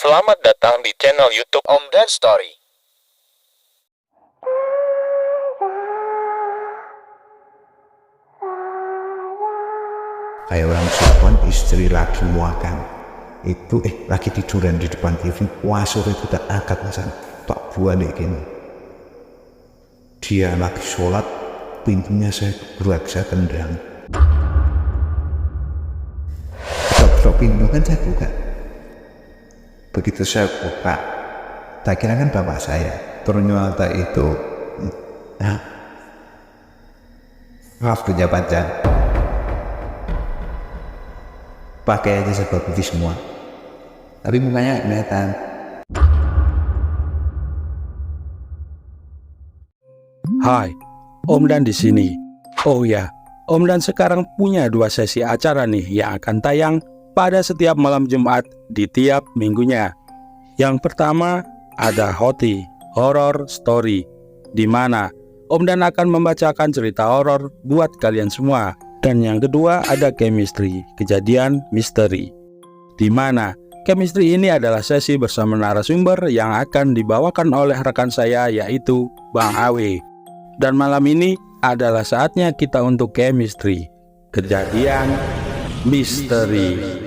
Selamat datang di channel YouTube Om Dan Story. Kayak orang suapon istri lagi muakan itu lagi tiduran di depan TV, wasur itu tak angkat masan tak buat gini. Dia lagi sholat, pintunya saya tendang. Ketok pintu kan saya buka. Begitu saya buka, tak kira kan bapak saya. Ternyata itu rambutnya panjang, pakai aja serba putih semua, tapi mukanya kelihatan. Hai, Om Dan di sini. Oh ya, Om Dan sekarang punya 2 sesi acara nih yang akan tayang pada setiap malam Jumat di tiap minggunya. Yang pertama ada Hoti Horror Story, di mana Om Dan akan membacakan cerita horor buat kalian semua. Dan yang kedua ada Chemistry, Kejadian Misteri, di mana Chemistry ini adalah sesi bersama narasumber yang akan dibawakan oleh rekan saya, yaitu Bang Awe. Dan malam ini adalah saatnya kita untuk Chemistry, Kejadian Misteri.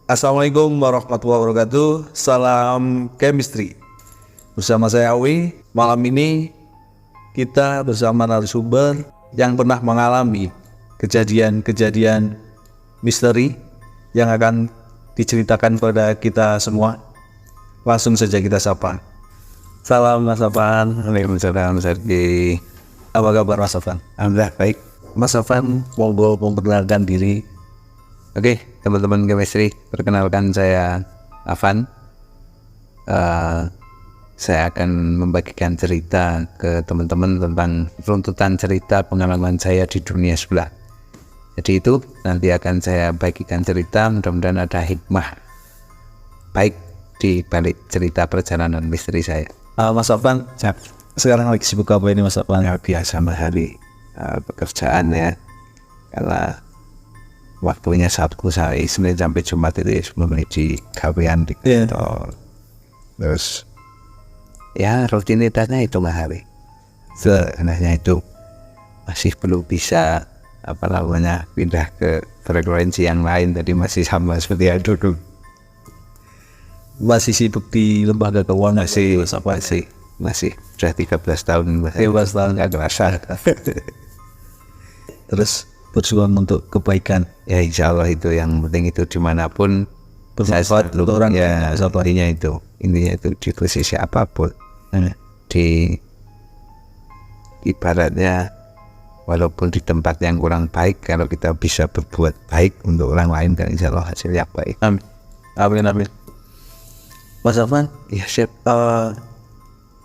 Assalamualaikum warahmatullahi wabarakatuh. Salam Chemistry. Bersama saya Awi. Malam ini kita bersama narasumber yang pernah mengalami kejadian-kejadian misteri yang akan diceritakan kepada kita semua. Langsung saja kita sapa. Salam Mas Afan. Waalaikumsalam Mas Ardi. Apa kabar Mas Afan? Alhamdulillah baik. Mas Afan, monggo memperkenalkan diri. Oke, teman-teman Chemistry, perkenalkan saya Afan. Saya akan membagikan cerita ke teman-teman tentang runtutan cerita pengalaman saya di dunia sebelah. Jadi itu nanti akan saya bagikan cerita, mudah-mudahan ada hikmah baik di balik cerita perjalanan misteri saya. Mas Afan, sekarang lagi sibuk apa ini Mas Afan? Ya, biasa hari pekerjaan ya, karena waktunya Sabtu Senin sampai Jumat itu sebelum di gawean di kantor. Terus ya rutinitasnya itu hari. Sebenarnya itu masih belum bisa pindah ke frekuensi yang lain, tadi masih sama seperti yang dulu. Masih sibuk di lembaga keuangan? Masih sudah 13 tahun. 13 tahun nggak kerasa. Terus berjuang untuk kebaikan. Ya insya Allah itu yang penting, itu dimanapun bermanfaat untuk orang. Ya intinya itu di posisi apapun, di ibaratnya walaupun di tempat yang kurang baik, kalau kita bisa berbuat baik untuk orang lain kan insya Allah hasilnya baik. Amin. Mas Afan, ya siap.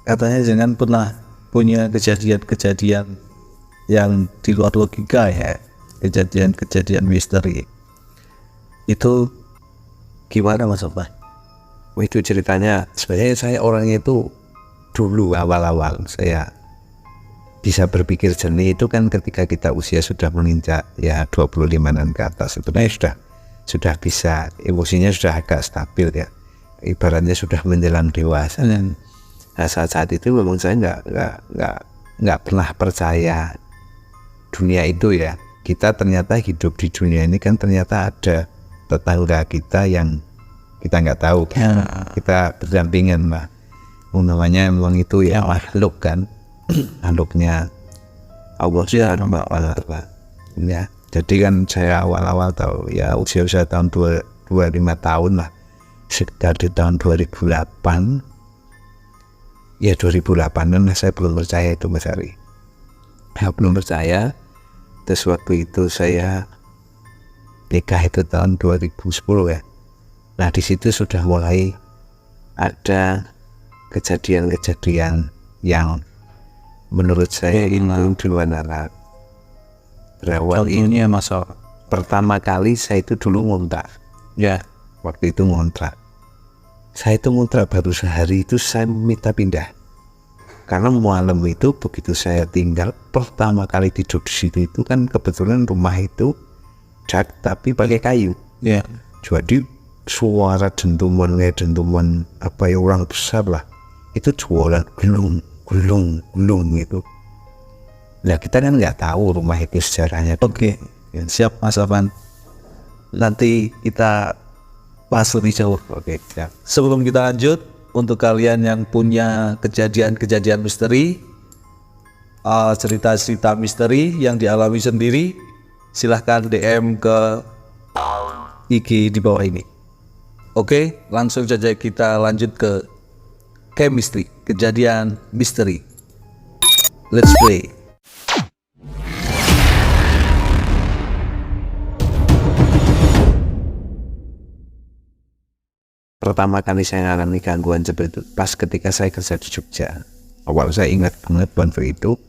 Katanya jangan pernah punya kejadian-kejadian yang di luar logika ya, kejadian-kejadian misteri. Itu gimana Mas Afan? Itu ceritanya sebenarnya saya orangnya itu dulu awal-awal saya bisa berpikir jernih itu kan ketika kita usia sudah menginjak ya 25-an ke atas, itu sudah bisa, emosinya sudah agak stabil ya, ibaratnya sudah menjelang dewasa. Dan saat itu memang saya nggak pernah percaya dunia itu ya. Kita ternyata hidup di dunia ini kan ternyata ada tetangga kita yang kita nggak tahu, kita berdampingan lah. Namanya memang itu ya makhluk kan, makhluknya Allah ya. Jadi kan saya awal-awal tahu ya usia tahun 25 tahun lah, sekitar di tahun 2008 ya, 2008an saya belum percaya itu Mas Ari. Ya, belum percaya. Terus waktu itu saya nikah itu tahun 2010 ya. Nah di situ sudah mulai ada kejadian-kejadian yang menurut saya ini di luar nalar. Berawal ini masa pertama kali saya itu dulu ngontrak. Ya, waktu itu ngontrak. Saya itu ngontrak baru sehari itu saya minta pindah. Karena malam itu begitu saya tinggal pertama kali tidur di situ itu kan kebetulan rumah itu cat tapi pakai kayu. Ya. Jadi suara dentuman kayak dentuman apa ya orang besar lah. Itu suara gelung gitu. Nah kita kan nggak tahu rumah itu sejarahnya. Oke. Siap Mas Afan. Nanti kita bahas lebih jauh. Oke, siap. Sebelum kita lanjut, untuk kalian yang punya kejadian-kejadian misteri, cerita-cerita misteri yang dialami sendiri, silahkan DM ke IG di bawah ini. Oke, langsung saja kita lanjut ke chemistry, kejadian misteri. Let's play. Pertama kali saya mengalami gangguan seperti itu pas ketika saya kerja di Jogja. Awal saya ingat banget waktu itu.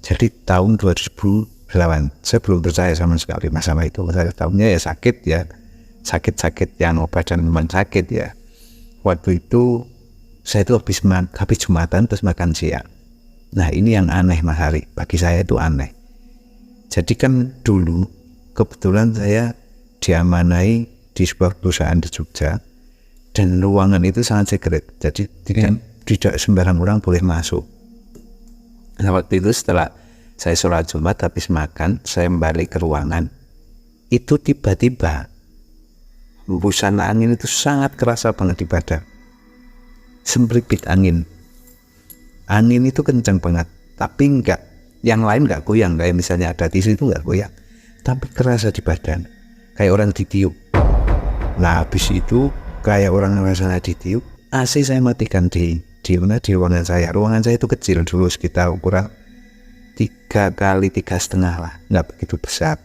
Jadi tahun 2008 saya belum percaya sama sekali masalah itu. Saya tahunya ya sakit yang obat dan memang sakit ya. Waktu itu saya itu habis Jumatan terus makan siang. Nah ini yang aneh Mas Hari, bagi saya itu aneh. Jadi kan dulu kebetulan saya diamanai di sebuah perusahaan di Jogja. Dan ruangan itu sangat secret, jadi tidak sembarang orang boleh masuk. Nah waktu itu setelah saya sholat Jumat habis makan, saya balik ke ruangan. Itu tiba-tiba hembusan angin itu sangat kerasa banget di badan. Sembripit angin. Angin itu kencang banget, tapi enggak. Yang lain enggak goyang, kayak misalnya ada tisu itu enggak goyang. Tapi kerasa di badan, kayak orang ditiup. Nah habis itu kayak orang rasanya ditiup, AC saya matikan di ruangan saya. Ruangan saya itu kecil dulu, sekitar ukuran 3 kali 3,5 lah, nggak begitu besar.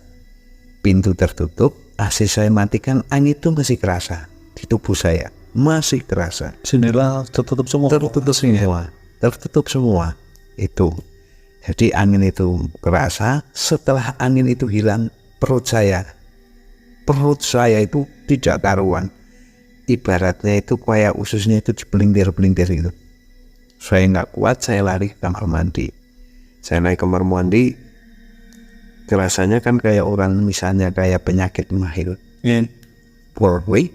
Pintu tertutup, AC saya matikan, angin itu masih kerasa di tubuh saya, masih kerasa. Jendela tertutup semua. Tertutup semua itu. Jadi angin itu kerasa. Setelah angin itu hilang, perut saya itu tidak karuan. Ibaratnya itu kayak ususnya itu dipelintir-pelintir gitu. Saya nggak kuat, saya lari ke kamar mandi. Saya naik ke kamar mandi, rasanya kan kayak orang misalnya kayak penyakit mahil. Polri,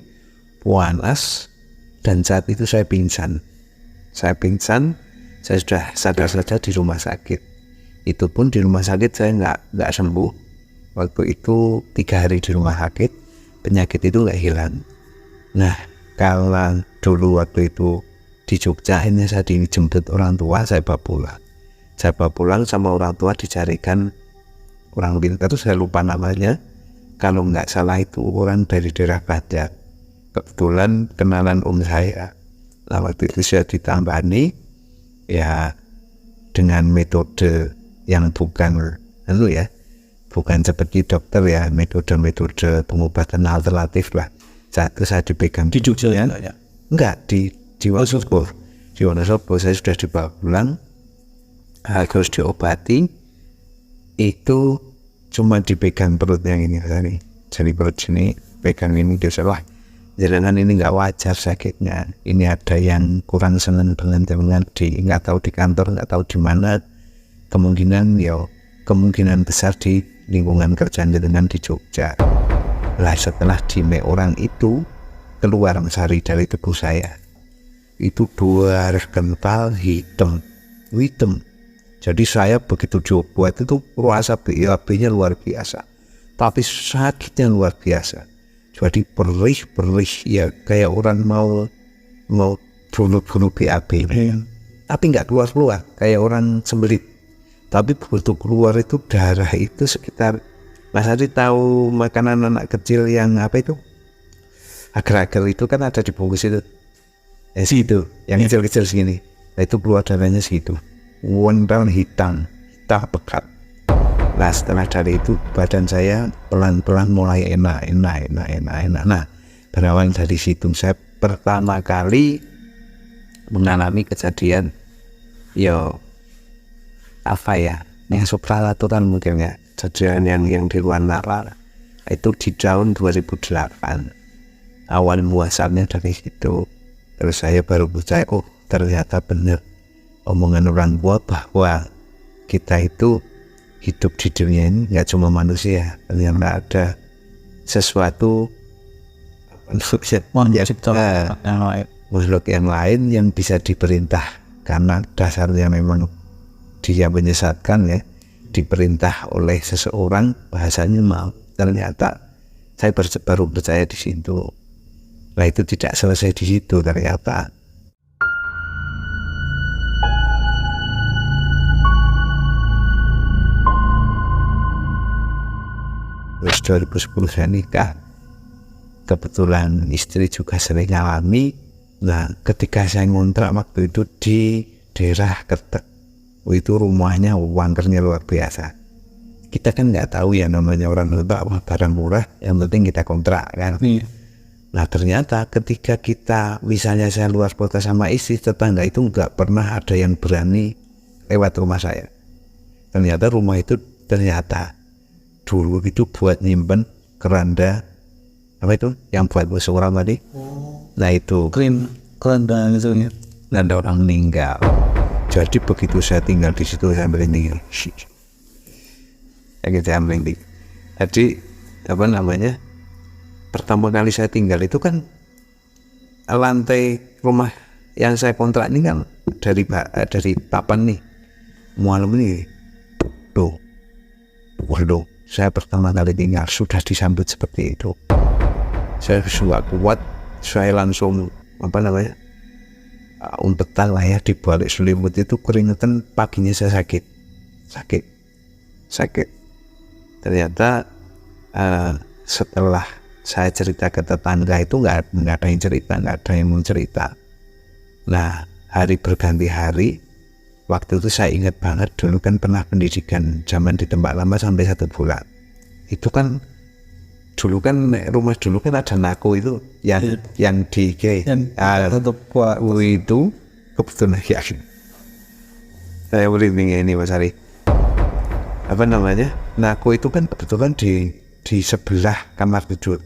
panas, dan saat itu saya pingsan. Saya sudah sadar-sadar di rumah sakit. Itu pun di rumah sakit saya nggak sembuh. Waktu itu 3 hari di rumah sakit, penyakit itu nggak hilang. Nah, kalau dulu waktu itu di Jogja, ini saya dijemput orang tua, saya bawa pulang sama orang tua dicarikan orang pintar, saya lupa namanya. Kalau nggak salah itu orang dari daerah Badar. Kebetulan kenalan saya. Nah, waktu itu saya ditambani ya dengan metode yang bukan seperti dokter ya, metode pengobatan alternatif lah. Saat itu saya dipegang Di Jogja ya? Enggak, di Wonosobo. Di Wonosobo saya sudah dibawa pulang, harus diobati. Itu cuma dipegang perut yang ini tadi. Jadi perut sini pegang ini, dia salah. Jalanan ini nggak wajar sakitnya. Ini ada yang kurang senang dengan nggak tahu di kantor, nggak tahu di mana. Kemungkinan besar di lingkungan kerjaan dengan di Jogja. Lah setelah dime orang itu keluar sari dari tubuh saya, itu 2 air kental hitam. Jadi saya begitu dibuat itu rasa BAB-nya luar biasa, tapi sakitnya luar biasa. Jadi perih ya, kayak orang mau bunuh BAB, tapi nggak keluar kayak orang sembelit. Tapi begitu keluar itu darah itu sekitar, Mas Adi tahu makanan anak kecil yang apa itu? Agar-agar itu kan ada dibungkus itu. Situ, yang kecil-kecil segini. Nah, itu keluar darahnya segitu. Wondal hitam pekat. Nah, setelah dari itu badan saya pelan-pelan mulai enak. Nah, berawal dari situ saya pertama kali mengalami kejadian yang supranatural mungkin ya. Kejadian yang di luar nalar itu di tahun 2008. Awal muasalnya dari situ. Terus saya baru percaya, oh ternyata benar omongan orang tua bahwa kita itu hidup di dunia ini nggak cuma manusia, ternyata ada sesuatu makhluk yang lain yang bisa diperintah, karena dasarnya memang dia menyesatkan ya, diperintah oleh seseorang, bahasanya mau. Ternyata saya baru percaya di situ. Nah itu tidak selesai di situ ternyata. Terus 2010 saya nikah, kebetulan istri juga sering ngalami. Nah ketika saya ngontrak waktu itu di daerah Kertek, itu rumahnya wangkernya luar biasa. Kita kan nggak tahu ya namanya orang tua barang murah, yang penting kita kontrak kan. Nah ternyata ketika kita misalnya saya luar kota sama istri, tetangga itu nggak pernah ada yang berani lewat rumah saya. Ternyata rumah itu dulu itu buat nyimpen keranda apa itu yang buat musyawarah tadi. Nah itu keranda itu ya. Keranda orang meninggal. Jadi begitu saya tinggal di situ saya merinding. Jadi apa namanya? Pertama kali saya tinggal itu kan lantai rumah yang saya kontrak ini kan dari papan nih, malam ini, waduh, saya pertama kali tinggal sudah disambut seperti itu. Saya sudah kuat, saya langsung apa namanya, umpetan lah ya di balik selimut itu, keringetan, paginya saya sakit. Ternyata setelah saya cerita ke tetangga itu nggak ada yang cerita, nggak ada yang mau cerita. Nah hari berganti hari, waktu itu saya ingat banget dulu kan pernah pendidikan zaman di tempat lama sampai 1 bulan. Itu kan dulu kan rumah dulu kan ada nako itu yang di itu kebetulan ya. Saya merinding ini Mas Ari. Apa namanya? Nako itu kan kebetulan di sebelah kamar tidur.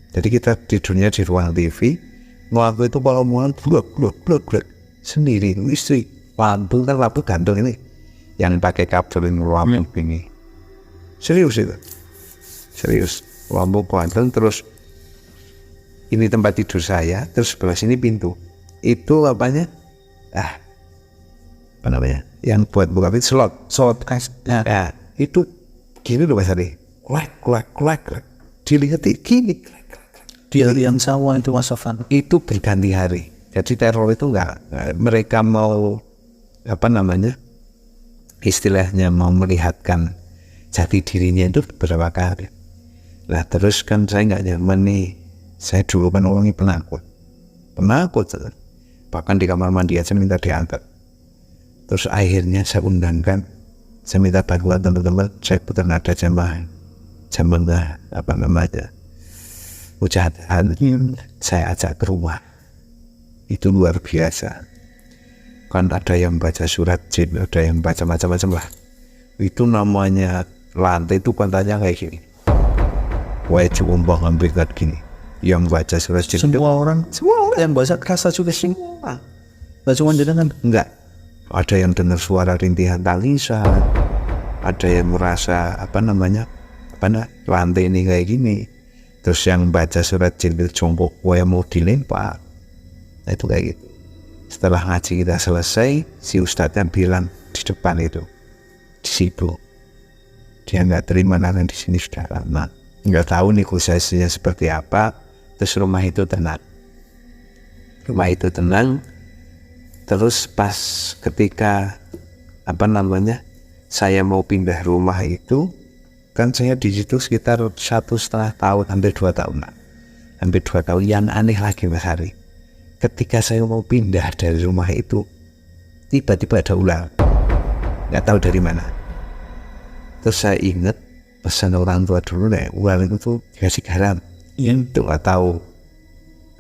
Jadi kita tidurnya di ruang TV. Waktu itu kalau mau blok sendiri istri lampu kan lampu gantung ini yang pakai kabel ini lampu ini. Serius lampu gantung. Terus ini tempat tidur saya, terus sebelah sini pintu. Itu apanya? Apa namanya? Yang buat buka pintu slot. Nah, itu gini loh Mas Ari. Klak. Dilihat gini. Dia yang sawah itu Mas Sofan. Itu berganti hari. Jadi teror itu mereka mau apa namanya? Istilahnya mau melihatkan jati dirinya itu beberapa kali. Nah terus kan saya nggak nyaman nih. Saya dulu kan orangnya penakut. Bahkan di kamar mandi aja minta diantar. Terus akhirnya saya undangkan, saya minta bantuan teman-teman, saya putar nada jamaah apa namanya, ucapan, saya ajak ke rumah. Itu luar biasa. Kan ada yang baca surat jin, ada yang baca macam-macam lah. Itu namanya lantai itu katanya kayak gini. Wajib umbang ambil kayak gini. Yang baca surat jin. Semua orang yang baca kerasa juga semua. Gak cuma jenengan. Enggak. Ada yang dengar suara rintihan talisan. Ada yang merasa lantai ini kayak gini. Terus yang baca surat jin itu jongkok, wah mau dilempar. Nah itu kayak gitu. Setelah ngaji kita selesai, si ustadznya bilang di depan itu, di situ, dia nggak terima nanti di sini sudah lama, nggak tahu negosiasinya seperti apa. Terus rumah itu tenang. Terus pas ketika saya mau pindah rumah itu, kan saya di situ sekitar 1,5 tahun, hampir 2 tahun. Yang aneh lagi Mas Hari, ketika saya mau pindah dari rumah itu, tiba-tiba ada ular, nggak tahu dari mana. Terus saya ingat pesan orang tua dulu, ular itu tuh dikasih garam. Itu nggak tahu.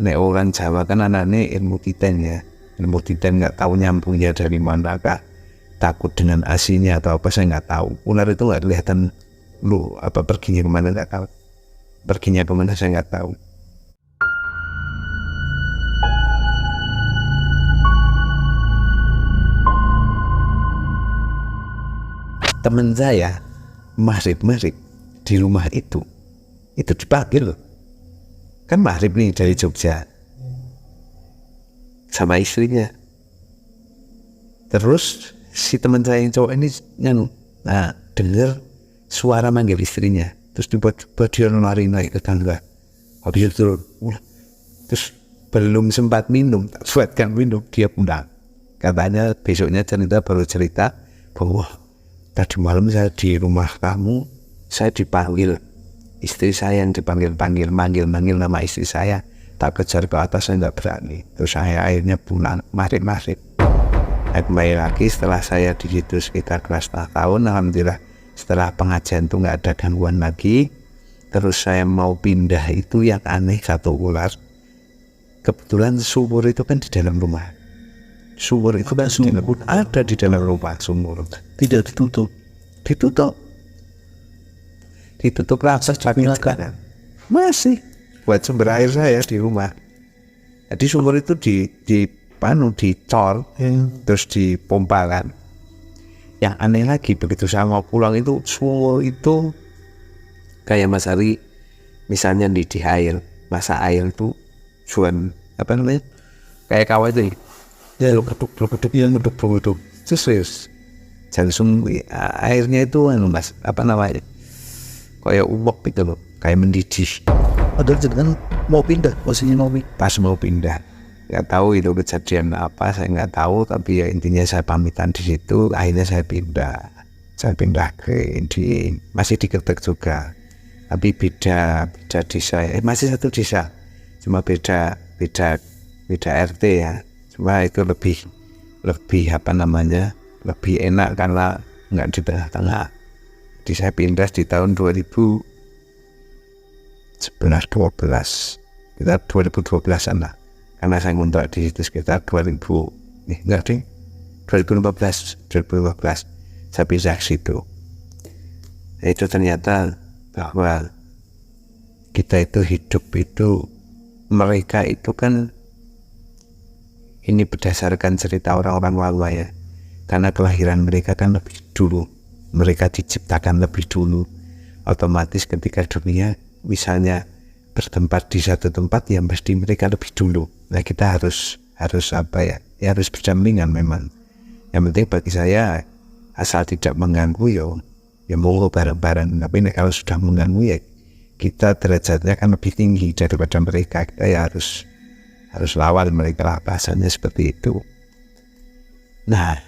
Orang Jawa kan anaknya ilmu titen ya. Ilmu titen nggak tahu nyambungnya dari manakah. Takut dengan asinya atau apa, saya nggak tahu. Ular itu nggak kelihatan perginya kemana, nggak tahu. Perginya kemana saya nggak tahu. teman saya maghrib di rumah itu dipanggil loh. Kan maghrib nih dari Jogja sama istrinya. Terus si teman saya yang cowok ini dengar suara manggil istrinya. Terus tiba-tiba dia lari naik ke tangga. Habis itu turun. Terus belum sempat minum, tak buatkan minum, dia pulang. Katanya besoknya baru cerita bahwa tadi malam saya di rumah kamu, saya dipanggil, istri saya yang manggil nama istri saya, tak kejar ke atas, saya nggak berani. Terus saya akhirnya pulang maghrib. Kembali lagi setelah saya di situ sekitar setengah tahun, alhamdulillah setelah pengajian itu nggak ada gangguan lagi. Terus saya mau pindah itu yang aneh satu ular. Kebetulan sumur itu kan di dalam rumah. Sumur itu kan ada di dalam rumah sumur. Tidak ditutup. Ditutup raksasa kanan. Masih buat sumber air saya di rumah. Jadi sumur itu dicor, terus dipompakan. Yang aneh lagi begitu saya mau pulang itu sumur itu kayak Mas Ari misalnya di air, masa air itu cuan apa namanya? Kayak kawah itu. Ya lo keduk terus serius langsung airnya itu Mas apa namanya kayak uap gitu loh, kayak mendidih. Padahal jangan mau pindah, posisinya pas mau pindah nggak tahu itu kejadian apa, saya nggak tahu, tapi ya intinya saya pamitan di situ. Akhirnya saya pindah ke di masih di Kertek juga, tapi beda desa, masih satu desa, cuma beda RT ya. Cuma itu lebih apa namanya, lebih enak karena nggak di tengah-tengah. Jadi saya pindah di tahun 2011-12, kita 2012an lah, karena saya ngontrak di situ sekitar 2015 saya pindah ke situ. Itu ternyata bahwa kita itu hidup itu, mereka itu kan, ini berdasarkan cerita orang-orang Wawa ya, karena kelahiran mereka kan lebih dulu, mereka diciptakan lebih dulu, otomatis ketika dunia misalnya bertempat di satu tempat ya mesti mereka lebih dulu. Nah kita harus apa ya harus berdampingan memang. Yang penting bagi saya asal tidak mengganggu ya mau bareng-bareng. Tapi kalau sudah mengganggu ya kita derajatnya kan lebih tinggi daripada mereka, kita ya harus lawan mereka lah, bahasanya seperti itu. Nah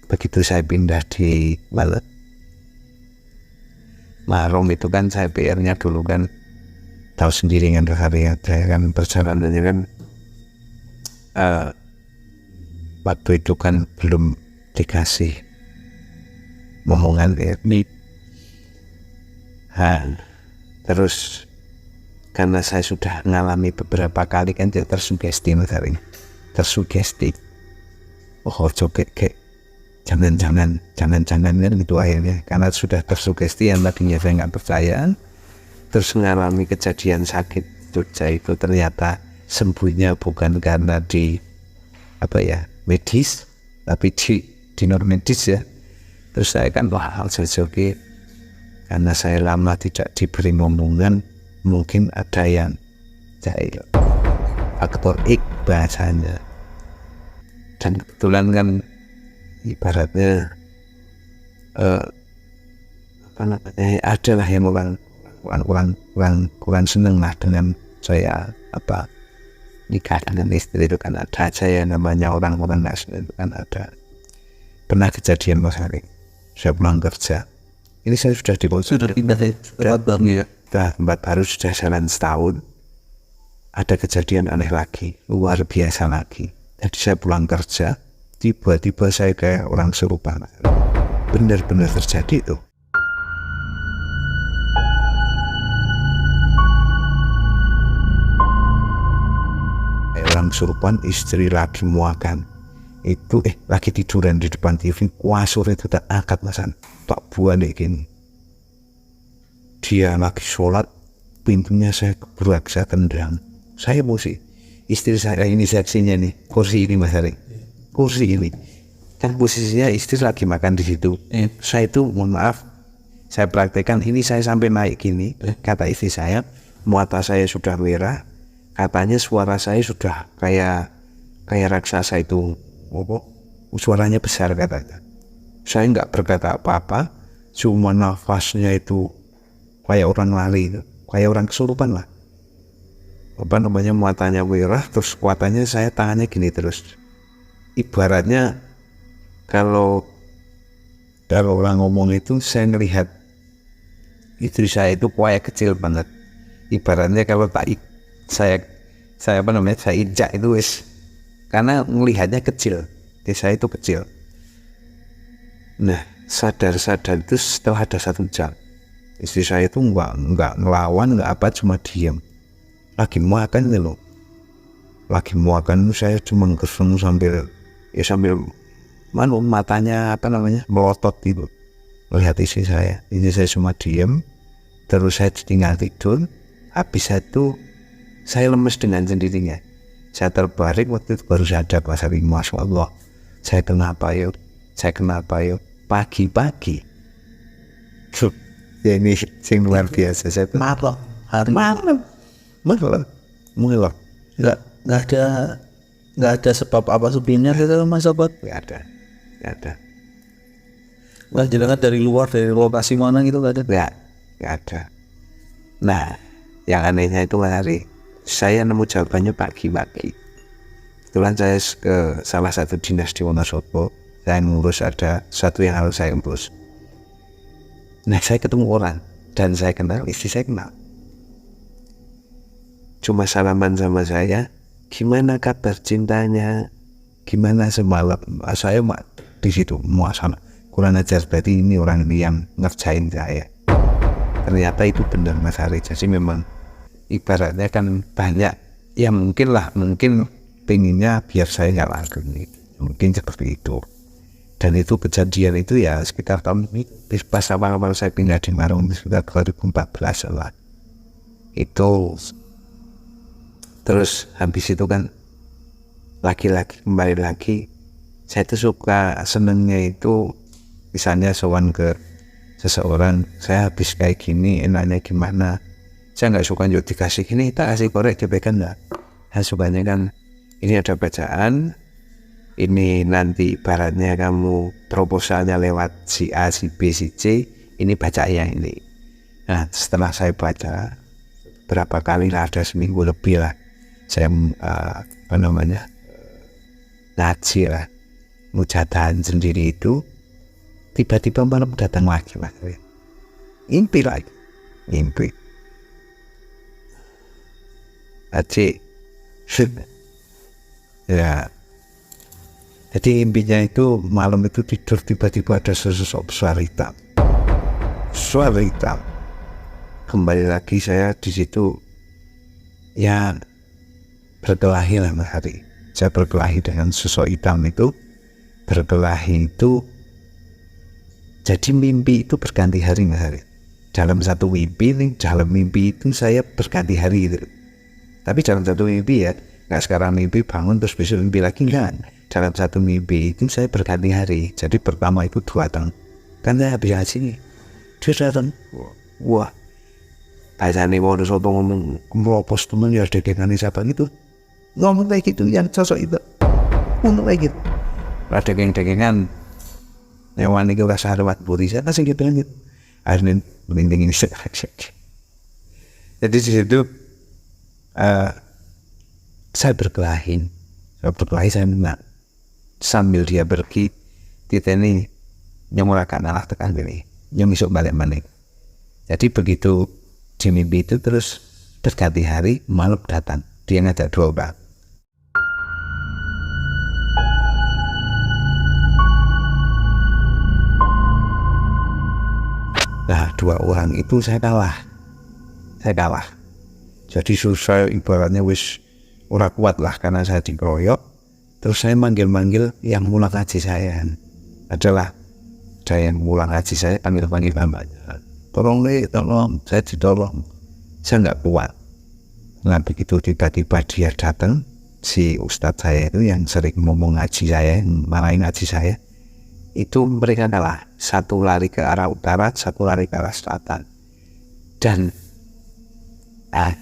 begitu saya pindah di Marom itu kan saya PR-nya dulu kan tahu sendiri kan, saya kan perjalanannya kan waktu itu kan belum dikasih momongan etnik. Terus karena saya sudah mengalami beberapa kali kan tersugesti kayak jangan kan gitu akhirnya, karena sudah tersugesti yang tadinya saya nggak percaya, terus mengalami kejadian sakit Jogja itu ternyata sembuhnya bukan karena di medis, tapi di non medis ya. Terus saya kan joget karena saya lama tidak diberi momongan, mungkin ada yang jahil, faktor X bahasanya. Dan kebetulan kan ibaratnya adalah yang kurang seneng lah dengan saya nikah dengan istri itu kan ada aja ya, namanya orang-orang nasional itu kan ada. Pernah kejadian Mas Hari, saya pulang kerja, ini saya sudah pindah ya, tempat baru sudah jalan setahun, ada kejadian aneh lagi, luar biasa lagi. Jadi saya pulang kerja, tiba-tiba saya kayak orang serupa, benar-benar terjadi itu. Orang kesurupan, istri lagi muakan itu lagi tiduran di depan TV, kasur itu tak angkat masan, tak buat gini. Dia lagi sholat, pintunya saya keburak, saya tendang, saya emosi. Istri saya ini saksinya nih, kursi ini Mas Ari, kursi ini kan posisinya istri lagi makan di situ. Saya itu mohon maaf, saya praktekkan ini, saya sampai naik gini, kata istri saya, mata saya sudah merah, katanya suara saya sudah kayak raksasa itu, suaranya besar katanya. Saya nggak berkata apa-apa, cuma nafasnya itu kayak orang lari, kayak orang kesurupan lah. Matanya merah, terus kuatannya saya tangannya gini terus. Ibaratnya kalau orang ngomong itu, saya ngelihat istri saya itu kayak kecil banget. Ibaratnya kalau saya injak itu wis, karena melihatnya kecil, saya itu kecil. Nah, sadar itu setelah ada 1 jam. Istri saya itu nggak ngelawan, nggak apa, cuma diam. Lagi makan loh. Lagi makan, saya cuma keseng sambil matanya melotot gitu. Melihat istri saya cuma diam. Terus saya tinggal tidur. Habis itu saya lemes dengan sendirinya. Saya terbaring, waktu itu baru sadar, Masya Allah. Saya kenapa yuk? Pagi-pagi. Ya ini sing luar biasa. Saya malam. Nggak ada sebab apa sebenarnya gitu Mas Sobat? Nggak ada. Wah, jangan dari lokasi mana gitu nggak ada? Nggak ada. Nah, yang anehnya itu hari saya nemu jawabannya pagi-pagi. Kebetulan saya ke salah satu dinas di Wonosobo. Saya ngurus, ada satu yang harus saya urus. Nah, saya ketemu orang dan saya kenal, istri saya kenal. Cuma salaman sama saya, gimana kabar cintanya, gimana semalam. Saya di situ muasana kurang ajar, berarti ini orang yang ngerjain saya. Ternyata itu benar Mas Hari. Jadi memang ibaratnya kan banyak ya, mungkin pengennya biar saya nggak laku nih, mungkin seperti itu. Dan itu kejadian itu ya sekitar tahun ini, pas awal-awal saya pindah di Malang, sekitar 2014 lah. Itu terus habis itu kan laki-laki kembali lagi. Saya tuh suka senengnya itu misalnya sowan ke seseorang, saya habis kayak gini enaknya gimana. Saya nggak suka juga dikasih gini, tak kasih korek jebekan enggak. Saya sukanya kan ini ada bacaan, ini nanti ibaratnya kamu proposalnya lewat si A, si B, si C, ini baca yang ini. Nah, setelah saya baca berapa kali lah, ada seminggu lebih lah, saya ngaji lah, mujadahan sendiri itu, tiba-tiba malam datang lagi Mas. Impi Aci ya. Jadi impinya itu malam itu tidur, tiba-tiba ada sosok suara hitam. Kembali lagi saya di situ ya, berkelahi lah Mas Hari. Saya berkelahi dengan sosok hitam itu. Berkelahi itu jadi mimpi itu berganti hari Mas Hari. Dalam satu mimpi itu saya berganti hari itu. Tapi dalam satu mimpi ya, nggak sekarang mimpi bangun terus besok mimpi lagi, enggak. Dalam satu mimpi itu saya berganti hari. Jadi pertama itu 2 tahun. Kan saya habis ngaji nih, dia datang. Wah, bacaan mau soto ngomong meropos temen ya, dekengan siapa gitu. Ngomong kayak gitu, yang sosok itu ngomong kayak gitu. Ada dekengan nyawan itu rasa hormat budi, saya kasih gitu gitu. Akhirnya mending ini. Jadi di situ saya berkelahi, saya menang. Sambil dia pergi, kita ini nyemurakan anak tekan ini, yang besok balik manik. Jadi begitu di mimpi itu terus berganti hari, malam datang, dia ngajak 2 orang. Nah, 2 orang itu saya kalah. Jadi susah, ibaratnya wis ora kuat lah karena saya dikeroyok. Terus saya manggil yang mulang ngaji saya. Ada yang mulang ngaji saya, panggil bapaknya. Tolong, saya ditolong. Saya nggak kuat. Nah begitu tiba-tiba dia datang, si ustadz saya itu yang sering ngomong ngaji saya, yang marahin ngaji saya, itu mereka kalah. Satu lari ke arah utara, satu lari ke arah selatan. Dan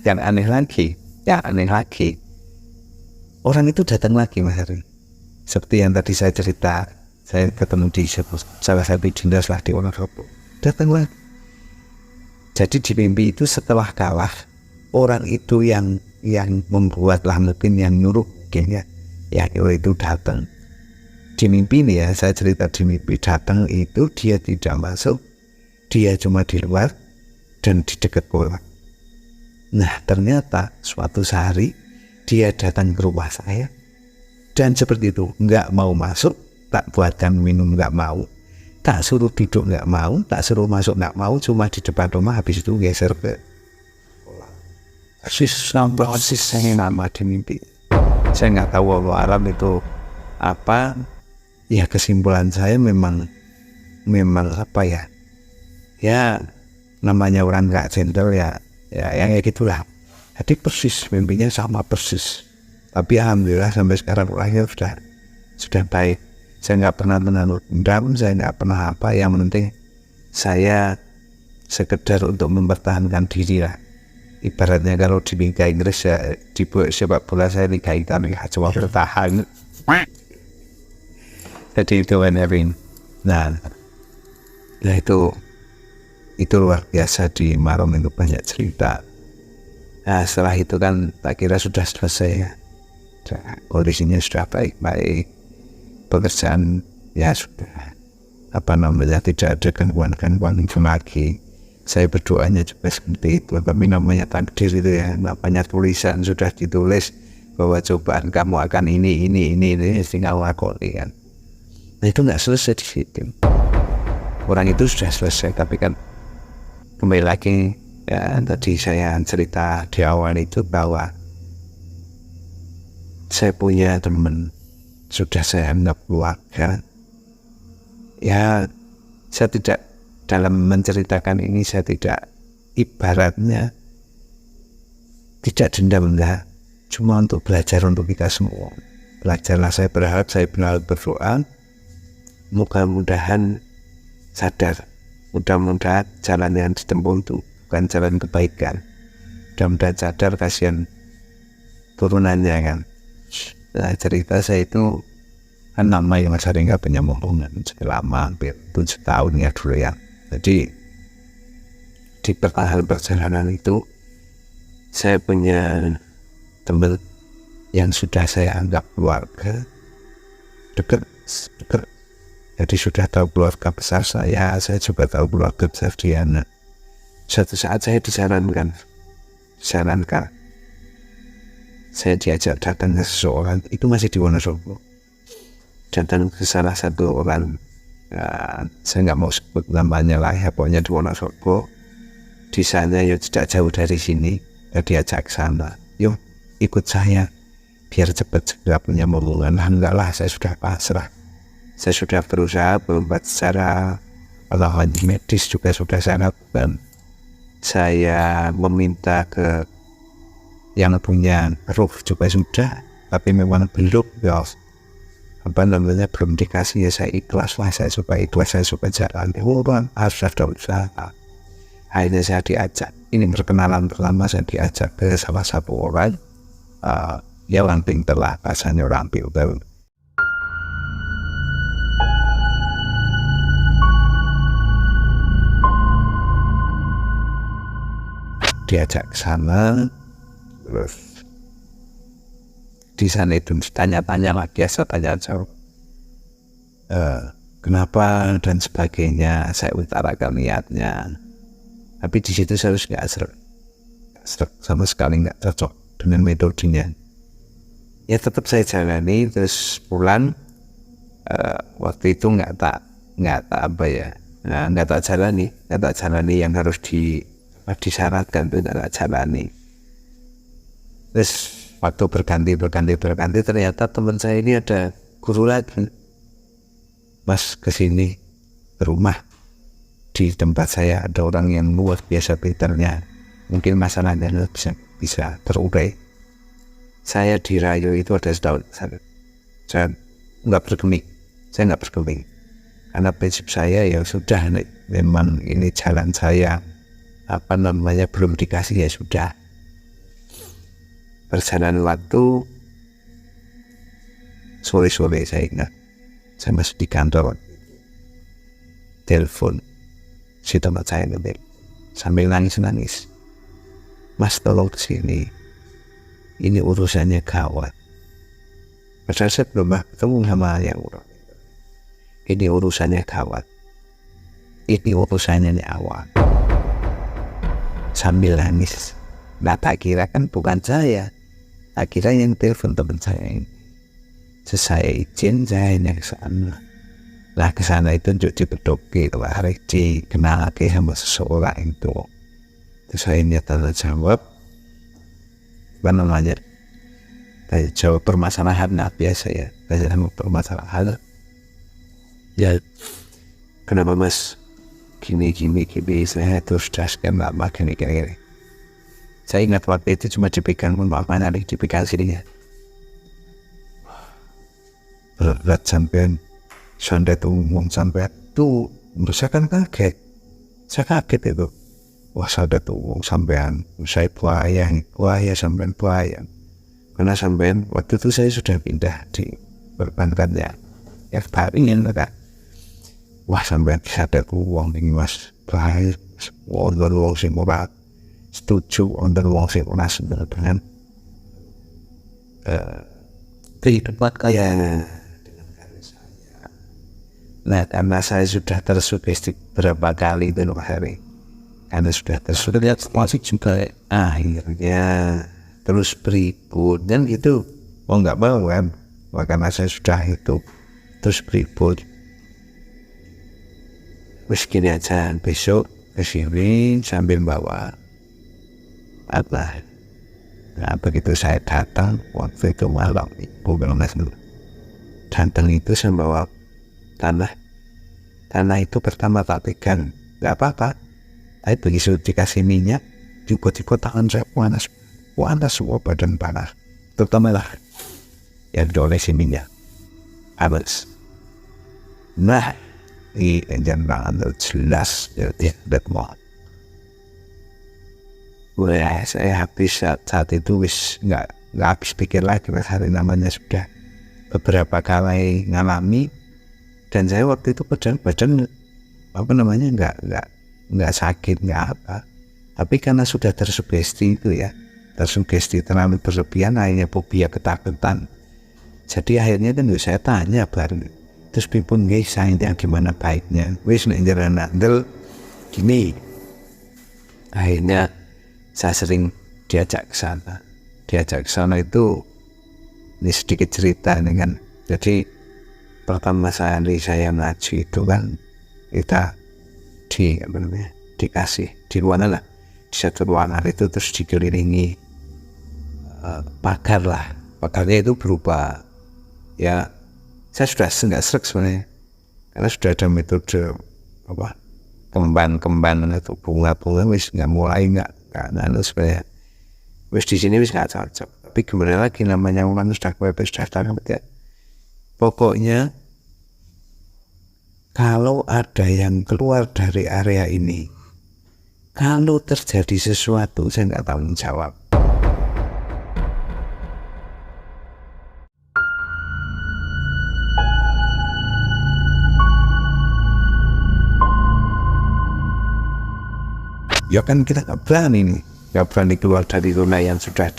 yang aneh lagi, orang itu datang lagi Mas Ari. Seperti yang tadi saya cerita, saya ketemu di salah satu dinas lah di Wonosobo. Datang lagi. Jadi di mimpi itu setelah kalah, orang itu yang membuat lah mungkin yang nyuruh mungkin ya itu datang. Di mimpi ini ya, saya cerita di mimpi datang itu dia tidak masuk, dia cuma di luar dan di dekat bola. Nah ternyata suatu hari dia datang ke rumah saya dan seperti itu, nggak mau masuk, tak buatkan minum nggak mau, tak suruh duduk nggak mau, tak suruh masuk nggak mau, cuma di depan rumah, habis itu geser ke bola. Persis saya nama di mimpi. Saya nggak tahu Allah alam itu apa. Ya kesimpulan saya memang apa ya? Ya namanya orang nggak gentle ya kayak gitulah. Jadi persis mimpinya sama persis. Tapi alhamdulillah sampai sekarang orangnya sudah baik. Saya nggak pernah menaruh dendam, saya nggak pernah apa. Yang penting saya sekedar untuk mempertahankan diri lah. Ibaratnya kalau di Liga Inggris ya, di sepak bola saya Liga Italia cuma bertahan. Jadi itu Erin. Nah itu luar biasa. Di Marom itu banyak cerita. Nah setelah itu kan tak kira sudah selesai ya. Kondisinya sudah baik-baik, pekerjaan ya sudah tidak ada gangguan lagi. Saya berdoanya juga seperti itu. Tapi namanya takdir itu ya, namanya tulisan sudah ditulis bahwa cobaan kamu akan ini tinggal lakoni kan. Nah itu nggak selesai di situ. Orang itu sudah selesai, tapi kan kembali lagi ya, tadi saya cerita di awal itu bahwa saya punya teman sudah saya anggap keluarga. Ya saya tidak, dalam menceritakan ini saya tidak ibaratnya tidak dendam enggak, cuma untuk belajar untuk kita semua. Belajarlah, saya berharap, saya benar berdoa mudah-mudahan sadar, mudah-mudahan jalan yang ditempuh itu bukan jalan kebaikan. Mudah-mudahan sadar, kasihan turunannya kan. Nah, cerita saya itu kan lama ya Mas Ari, nggak punya hubungan selama hampir 7 tahun ya dulu ya. Jadi di perjalanan itu saya punya teman yang sudah saya anggap keluarga dekat. Jadi sudah tahu keluarga besar saya juga tahu keluarga besar dia. Suatu saat saya disarankan saya diajak datang ke seseorang, itu masih di Wonosobo, datang ke salah satu orang, saya nggak mau sebut namanya lah ya, pokoknya di Wonosobo. Di sana ya tidak jauh dari sini, diajak ke sana, yuk ikut saya biar cepat segera punya hubungan. Enggak lah, saya sudah pasrah. Saya sudah berusaha berobat secara medis juga sudah saya lakukan. Saya meminta ke yang punya ruh juga sudah, tapi memang belum ya. Belum dikasih ya, saya ikhlas lah, saya supaya jalan. Harus ada usaha. Akhirnya saya diajak, ini perkenalan pertama saya diajak ke salah satu orang, ya orang pintar lah, rasanya orang pintar. Diajak ke sana, terus di sana itu tanya-tanya lah, biasa tanya jawab, kenapa dan sebagainya. Saya utarakan niatnya, tapi di situ saya harus nggak serg sama sekali, nggak cocok dengan metodenya. Ya tetap saya jalani, terus pulang. Waktu itu nggak tak jalani yang harus disyaratkan, itu nggak jalani. Terus waktu berganti ternyata teman saya ini ada guru lagi, Mas kesini ke rumah, di tempat saya ada orang yang luar biasa pintarnya, mungkin masalahnya bisa terurai. Saya dirayu itu ada setahun, saya nggak bergeming. Karena prinsip saya ya sudah, memang ini jalan saya, belum dikasih ya sudah. Perjalanan waktu, sore-sore saya ingat, saya masih di kantor, telepon si teman saya ngetik sambil nangis-nangis, "Mas, tolong kesini, ini urusannya gawat." Padahal saya belum ketemu sama yang urus. Ini urusannya gawat, ini urusannya awal. Sambil nangis. Nah, tak kira kan bukan saya, tak kira yang telepon teman saya ini. Saya izin, saya yang kesana. Lah kesana itu untuk dipedoki, hari dikenal lagi sama seseorang itu. Terus saya tanya jawab, tanya jawab permasalahan biasa ya, tanya jawab permasalahan. Ya, kenapa Mas gini, saya terus daskan lama gini. Saya ingat waktu itu cuma dipegang, dipegang sininya. Berat sampean, sandet umum sampean tuh, saya kan kaget. Saya kaget itu. Wah, sandet umum sampean, saya pelayan sampean pelayan. Karena sampean waktu itu saya sudah pindah di perbankan ya ingin kan. Wah, sampean sadar uang ini Mas, baik, wonten wong sing ora setuju, wonten wong sing ora seneng dengan kehidupan kaya dengan karir saya. Nah, karena saya sudah tersugesti berapa kali itu hari, karena sudah tersugesti masih juga akhirnya terus beribut dan itu mau nggak mau kan, karena saya sudah itu terus beribut. Wis gini aja, besok kesini sambil bawa apa. Nah, begitu saya datang waktu itu malam, datang itu saya bawa tanah itu pertama tak pegang, nggak apa-apa. Tapi begitu dikasih minyak, tiba-tiba tangan saya panas semua, badan panas, terutama lah yang diolesi minyak panas. Nah, jangan jelas ya mau. Wah, saya habis saat itu wis nggak habis pikir lagi, hari namanya sudah beberapa kali ngalami, dan saya waktu itu badan nggak sakit nggak apa, tapi karena sudah tersugesti itu ya, terlalu berlebihan, akhirnya fobia ketakutan. Jadi akhirnya kan saya tanya baru, terus pipun guys, saya yang gimana baiknya, wis nek jalan andel gini. Akhirnya saya sering diajak ke sana itu, ini sedikit cerita nih kan. Jadi pertama saya ngaji itu kan, kita dikasih di ruangan lah, di satu ruangan itu terus dikelilingi pagarnya itu berupa ya, saya sudah nggak srek sebenarnya, karena sudah ada metode kemban atau bunga wis nggak sebenarnya, wis di sini wis nggak cocok. Tapi gimana lagi, namanya orang sudah tanggap ya. Pokoknya kalau ada yang keluar dari area ini, kalau terjadi sesuatu saya nggak tanggung jawab. Ya kan kita nggak berani keluar dari zona yang sudah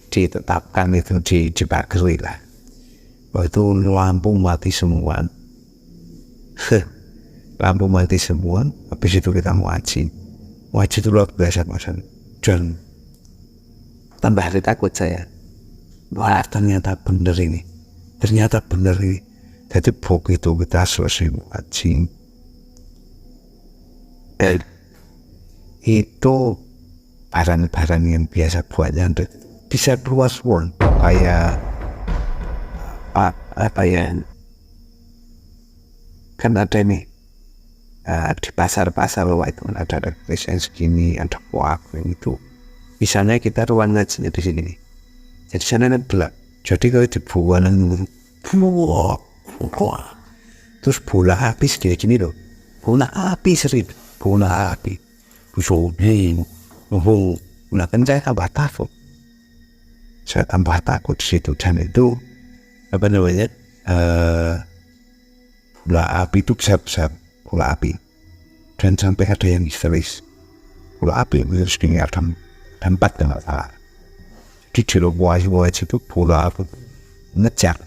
ditetapkan itu, dipagari lah. Wah, itu lampu mati semua. Lampu mati semua. Habis itu kita ngaji itu luar biasa Mas. Dan tambah hari takut saya. Wah, ternyata benar ini. Jadi begitu kita selesai ngaji, itu barang-barang yang biasa buatnya bisa keluar semua, kayak apa ya, kan ada ini di pasar itu ada tulisan segini, ada kuak itu. Misalnya kita ruang ngajinya di sini nih, jadi sana ada belak, jadi kalau dibuang Terus bola api segini gini loh, bola api sering, bola api, busungin, nah kan saya tambah takut di situ. Dan itu apa namanya, bola api itu besar, bola api, dan sampai ada yang histeris, bola api harus diingatkan dan 4 nggak salah. Di jeruk buah itu bola api ngejar,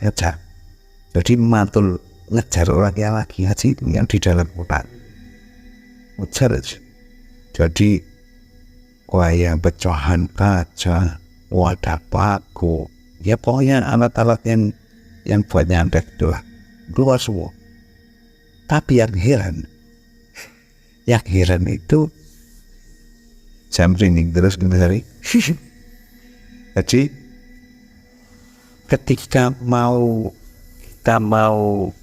jadi mantul ngejar orang yang lagi haji yang di dalam hutan, ngejar aja. Jadi kayak pecahan kaca, wadah paku, ya pokoknya alat-alat yang buat nyantet itulah keluar semua. Tapi yang heran itu jam merinding terus gimana. Jadi ketika kita mau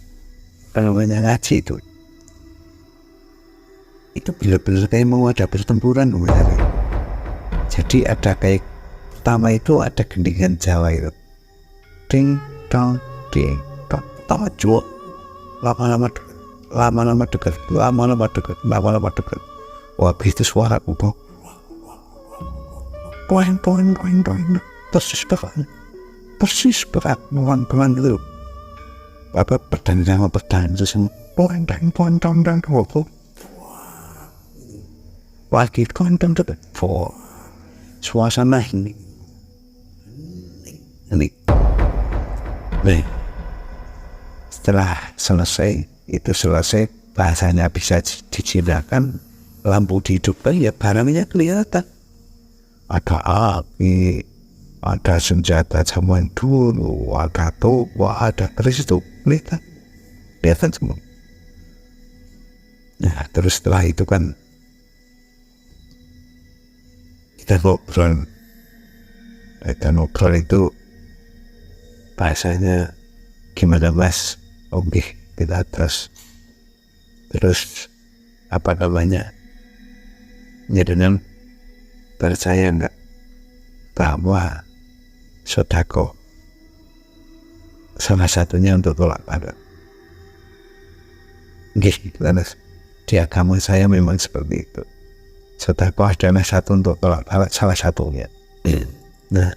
ngaji itu benar-benar kayak mau ada pertempuran sebenarnya. Jadi ada kayak pertama itu ada gendingan Jawa itu, ding dong ding dong, tajuk lama-lama dekat. Wah, habis itu suara ubah, poin, persis berat pelan gitu. Apa pertandingan terus poin, wakil konten itu suasana ini. Setelah selesai bahasanya bisa diciptakan, lampu dihidupkan, ya barangnya kelihatan, ada api, ada senjata zaman dulu, ada toba, ada keris itu kelihatan semua. Nah terus setelah itu kan kita ngobrol itu bahasanya gimana mas? Oke, kita terus apa namanya, nyedonang percaya enggak bahwa sodako salah satunya untuk tolak badan. Terus di agama saya memang seperti itu. Sodako adalah satu untuk tolak badan, salah satunya. Nah,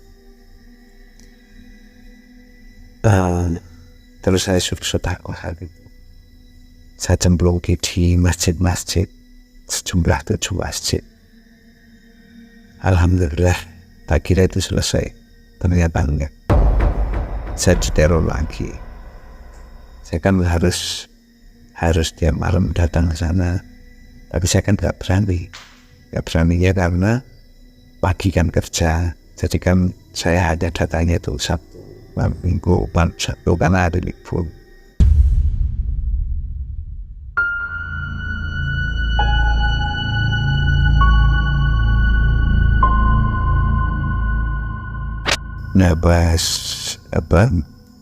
terus saya suruh sodako hal itu. Saya cemplungin di masjid-masjid, sejumlah 7 masjid. Alhamdulillah, tak kira itu selesai. Ternyata enggak. Saya diteror lagi. Saya kan harus tiap malam datang ke sana. Tapi saya kan nggak berani. Ya karena pagi kan kerja. Jadi kan saya hanya datangnya itu Sabtu, Minggu, Sabtu karena ada libur. Nah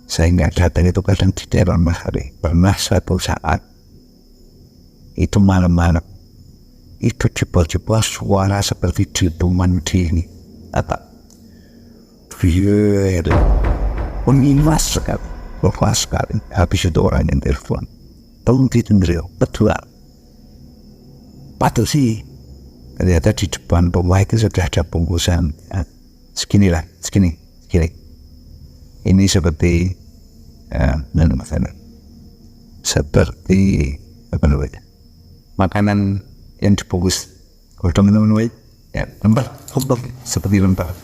saya nggak datang itu kadang diteror Mas Hari. Pernah suatu saat itu malam-malam itu jebol-jebol suara seperti dentuman di ini atap. Mengimas sekali. Habis itu orang yang telepon, tolong ditendrio berdua. Patut sih, ternyata di depan rumah itu sudah ada bungkusan segini. Ini seperti seperti apa namanya, makanan yang dibungkus godong itu namanya ya, lembar seperti lembar.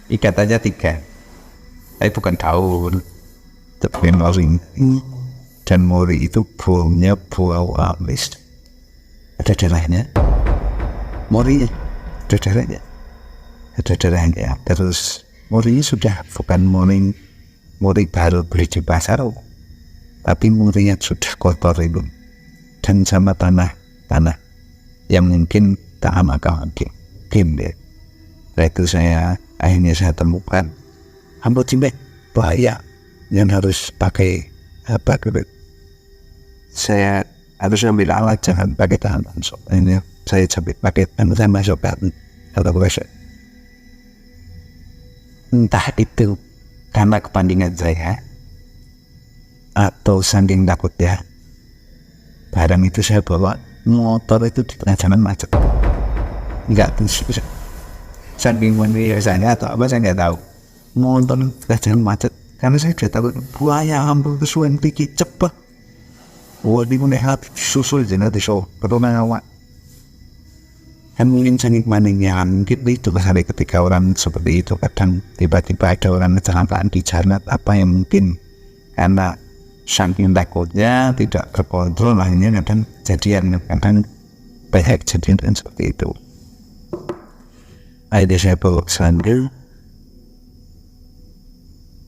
Ikatannya 3, tapi bukan daun, tapi mori. Dan mori itu baunya bau amis. Ada darahnya, morinya ada darahnya. Terus morinya sudah bukan mori baru beli di pasar, tapi morinya sudah kotor itu, dan sama tanah yang mungkin tak akan game deh. Setelah itu akhirnya saya temukan ambil cimek bahaya yang harus pakai apa gitu. Saya harus ambil alat, jangan pakai tangan langsung. Ini saya jepit pakai tangan, saya masukkan atau biasa. Entah itu karena kepandingan saya atau saking takutnya barang itu saya bawa, motor itu di tengah jalan macet, nggak bisa. Saking biasanya atau apa saya nggak tahu, motor di tengah jalan macet karena saya sudah tahu buaya hampir kesuwen pikir cepet. Wah, di mana hati susul jenis itu, ketemu awak. Kan mungkin saking maningnya, mungkin itu kesalahan ketika orang seperti itu kadang tiba-tiba ada orang kecelakaan di jalan apa yang mungkin karena saking takutnya tidak terkontrol akhirnya kadang banyak kejadian seperti itu. Akhirnya saya bawa ke sana.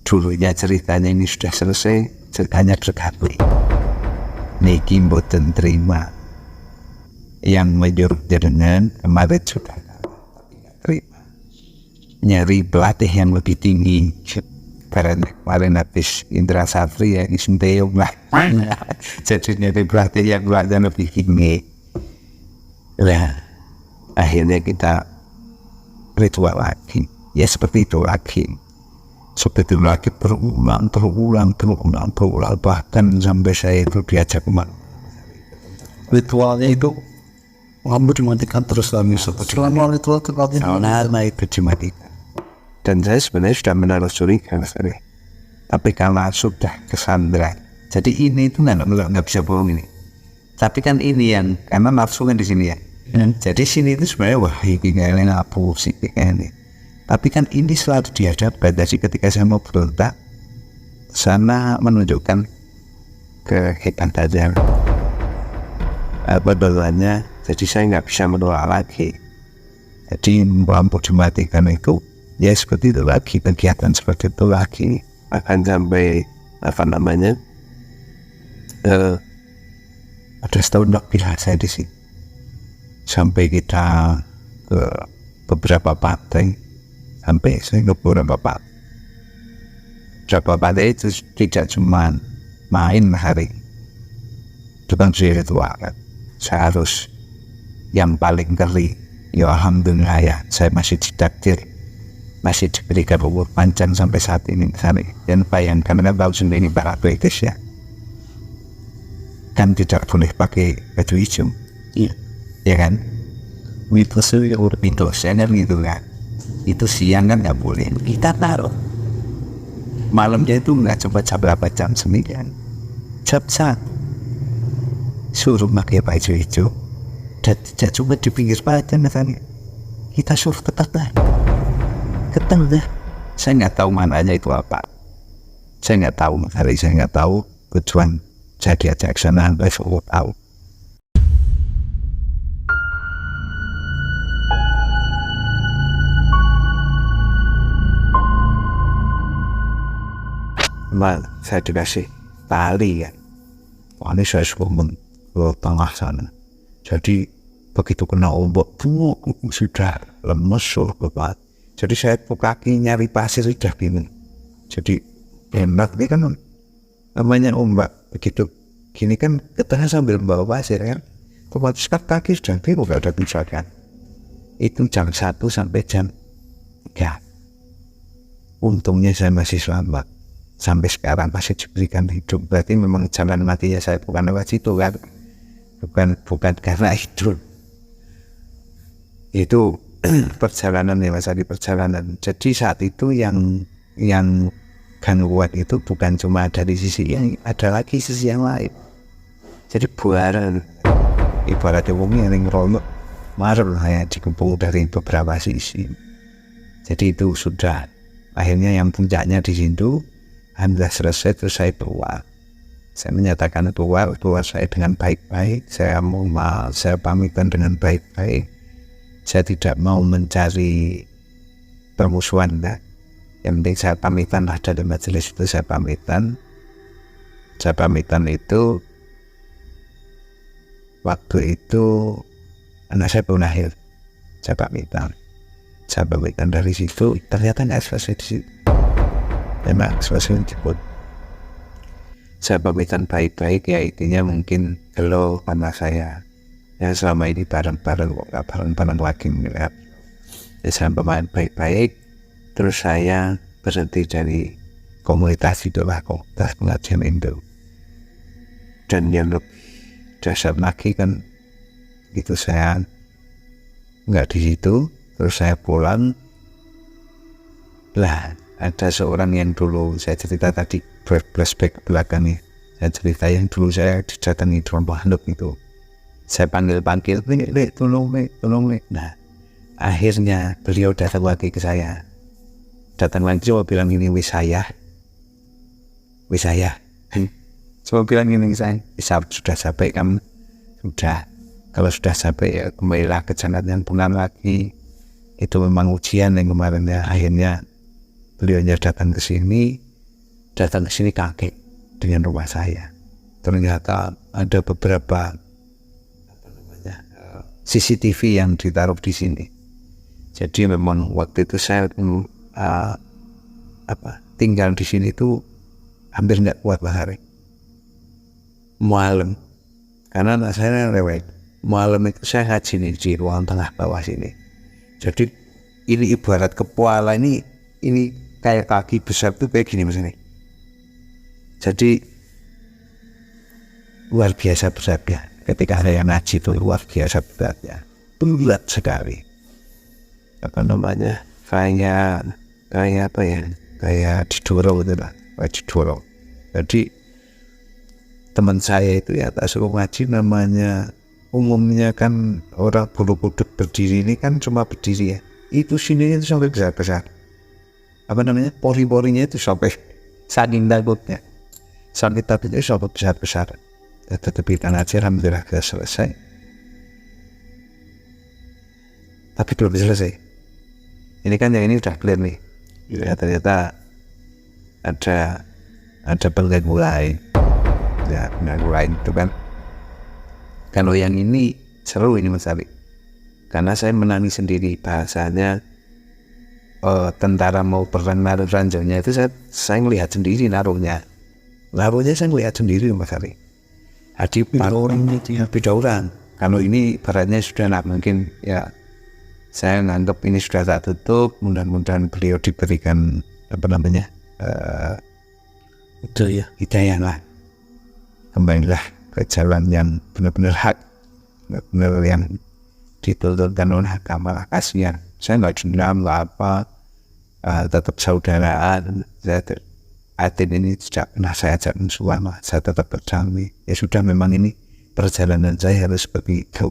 Dulunya ceritanya ini sudah selesai, ceritanya sekali. Niki mboten terima yang menyuruh jenengan kemarin sudah terima nyari pelatih yang lebih tinggi. Kemarin habis Indra Safri ya Isinteyong lah. Jadi nyari pelatih yang lebih tinggi. Nah, akhirnya kita ritual lagi. Ya seperti itu lagi. Seperti itu lagi berulang, bahkan sampai saya itu diajak kemana. Ritualnya itu dimatikan terus selama ritual itu dimatikan. Dan saya sebenarnya sudah menelusuri tapi karena sudah kesandra, jadi ini itu nggak bisa bohong ini. Tapi kan ini yang karena nafsu kan di sini ya. Jadi sini itu sebenarnya wah ini kayaknya ngapu sih ini. Tapi kan ini selalu dihadapkan. Jadi ketika saya mau berontak, sana menunjukkan kehebatan berbelanya. Jadi saya nggak bisa menolak lagi. Jadi mampu dimatikan itu ya seperti itu lagi, kegiatan seperti itu lagi akan sampai ada setahun lebih lah saya di sini. Sampai kita ke beberapa partai, sampai saya ke beberapa partai itu tidak cuma main hari, itu kan ritual kan. Saya harus yang paling keri, ya alhamdulillah ya, saya masih ditakdir, masih diberikan umur panjang sampai saat ini. Dan bayangkan, kan tahu sendiri para British ya, kan tidak boleh pakai baju hijau, ya kan? Mitos kan gitu kan, itu siang kan nggak boleh, kita taruh malamnya itu nggak coba jam berapa, jam 9, jam 1 suruh pakai baju hijau. Dan tidak cuma di pinggir badan misalnya, kita suruh ke tengah. Saya nggak tahu mananya itu apa, saya nggak tahu hari, saya nggak tahu tujuan saya diajak sana, saya suruh tahu. Saya dikasih tali kan, ini saya suruh ke tengah sana. Jadi begitu kena ombak, sudah lemes, bebat. Jadi saya kaki nyari pasir sudah bingung. Jadi enak ini kan namanya ombak, begitu gini kan ke tengah sambil membawa pasir kan, otomatis kaki sudah bingung, nggak ada bisa kan. Itu jam 1 sampai jam 3. Untungnya saya masih selamat. Sampai sekarang masih diberikan hidup. Berarti memang jalan matinya saya bukan lewat situ kan, bukan karena hidup. Itu perjalanan ya, masa di perjalanan. Jadi saat itu yang gangguan itu bukan cuma dari sisi yang, ada lagi sisi yang lain. Jadi buaran, ibaratnya wong yang ngerolok marah ya, dikepung dari beberapa sisi. Jadi itu sudah akhirnya yang puncaknya di situ. Alhamdulillah selesai, terus saya keluar. Saya menyatakan keluar saya dengan baik-baik. Saya pamitan dengan baik-baik. Saya tidak mau mencari permusuhan lah. Yang penting saya pamitan lah, dalam majelis itu saya pamitan. Saya pamitan itu waktu itu anak saya baru lahir. Saya pamitan dari situ. Ternyata nggak selesai di situ. Memang selesai jemput. Saya pamitan baik-baik ya, intinya mungkin kalau karena saya ya selama ini bareng-bareng kok nggak bareng-bareng lagi ya. Saya pemain baik-baik, terus saya berhenti dari komunitas itu lah, komunitas pengajian Indo. Dan yang dasar lagi kan, gitu saya nggak di situ. Terus saya pulang lah, ada seorang yang dulu saya cerita tadi, flashback ke belakang nih, saya cerita yang dulu saya didatangi di pondok itu, saya panggil Lek, tolong Lek. Nah akhirnya beliau datang lagi ke saya, coba bilang ini wis saya coba bilang ini saya sudah sampai kamu, sudah, kalau sudah sampai ya kembalilah ke jalan yang benar lagi. Itu memang ujian yang kemarin ya. Akhirnya beliaunya datang ke sini kaget dengan rumah saya. Ternyata ada beberapa CCTV yang ditaruh di sini. Jadi memang waktu itu saya tinggal di sini tuh hampir nggak kuat bahari. Malam, karena anak saya rewel. Malam itu saya ngaji nih di ruang tengah bawah sini. Jadi ini ibarat kepala ini kayak kaki besar tuh kayak gini mas ini. Jadi luar biasa besarnya. Ketika saya ngaji itu luar biasa besarnya, berat sekali. Apa namanya? Kayak apa ya? Kayak didorong gitu lah, kayak didorong. Jadi teman saya itu ya tak suruh ngaji, namanya umumnya kan orang bulu kuduk berdiri ini kan cuma berdiri ya. Itu sininya itu sampai besar-besar. Apa namanya? Pori-porinya itu sampai saking takutnya. Sampai takutnya sampai besar-besar. Tetapi karena aja alhamdulillah sudah selesai. Tapi belum selesai. Ini kan yang ini udah clear nih. Ya, ternyata ada pengganggu lain. Ya, pengganggu lain itu kan. Kalau yang ini seru ini Mas Ali, karena saya menangis sendiri. Bahasanya tentara mau perang naruh ranjangnya itu saya ngelihat sendiri naruhnya saya ngelihat sendiri Mas Ali. Jadi beda orang. Kalau ini baratnya sudah nak mungkin ya, saya nganggap ini sudah tak tutup. Mudah-mudahan beliau diberikan apa namanya hidayah lah, kembalilah ke jalan yang benar-benar hak, benar-benar yang dituntutkan oleh agama. Kasihan, saya nggak dendam nggak apa, tetap saudaraan. Atin ini tidak pernah saya ajak selama, saya tetap berdamai. Ya sudah, memang ini perjalanan saya harus seperti itu.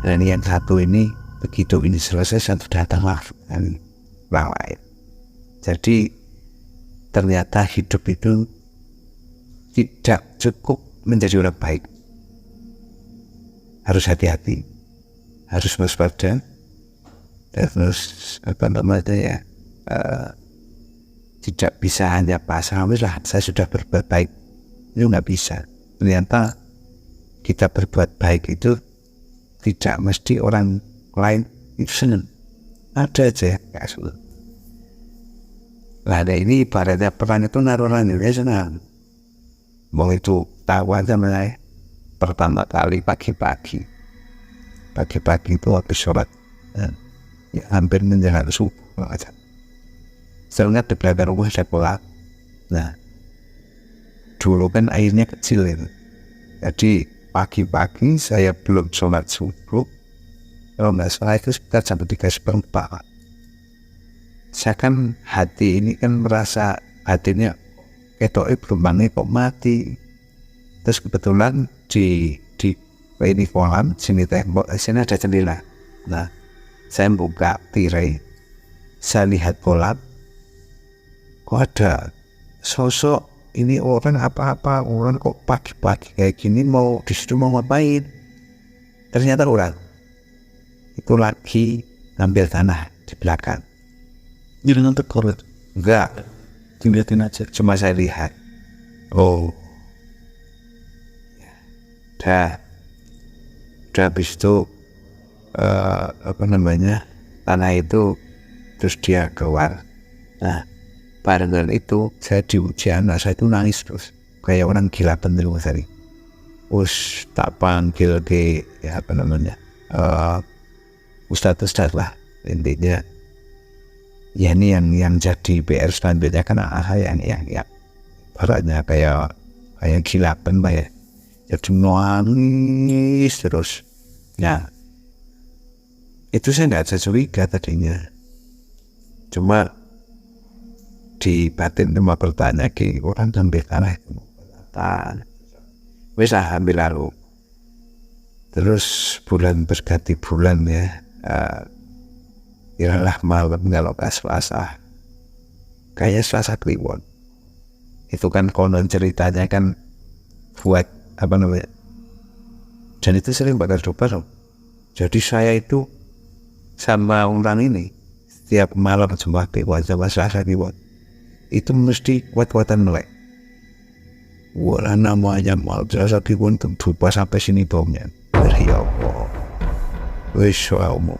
Dan yang satu ini, begitu ini selesai, satu datang langsung dan lain. Jadi ternyata hidup itu tidak cukup menjadi orang baik. Harus hati-hati, harus waspada, dan terus apa namanya ya, tidak bisa hanya pasang lah saya sudah berbuat baik. Itu nggak bisa. Ternyata kita berbuat baik itu tidak mesti orang lain itu senang. Ada aja yang nggak senang. Lah ada ini ibaratnya perang itu naruhan ya senang. Mau itu tahu aja mulai pertama kali pagi-pagi itu habis sholat ya hampir menjelang subuh aja. Saya lihat di belakang rumah saya pulang. Nah dulu kan airnya kecil itu, jadi pagi-pagi saya belum sholat subuh, kalau nggak salah itu sekitar jam 3:15. Saya kan hati ini kan merasa hatinya ketoknya belum bangun kok mati. Terus kebetulan di ini kolam sini tembok sini ada jendela. Nah saya buka tirai, saya lihat kolam, kok ada sosok ini orang apa-apa, orang kok pagi-pagi kayak gini mau disitu mau ngapain? Ternyata orang itu lagi ngambil tanah di belakang. Jadi nonton korban? Enggak, Dilihatin aja. cuma saya lihat. Oh, udah habis itu apa namanya tanah itu terus dia keluar. Nah barengan itu saya diuji, anak saya itu nangis terus kayak orang gila bener Mas Ari. Us tak panggil ke ya apa namanya ustadz lah, intinya ya ini yang jadi PR selanjutnya kan yang baratnya kayak gilapan Pak ya, jadi nangis terus. Nah itu saya nggak ada curiga tadinya, cuma di batin cuma bertanya ke orang sambil kalah itu wes ambil lalu. Terus bulan berganti bulan ya, iralah malam kalau ke Selasa, kayaknya Selasa Kliwon itu kan konon ceritanya kan buat apa namanya, dan itu sering bakal coba. Jadi saya itu sama orang ini setiap malam Jumat Kliwon sama Selasa Kliwon itu mesti kuat-kuatan melek. Wala namanya malam Selasa Kliwon tentu pas sampai sini bomnya. Ya Allah, wis suamu.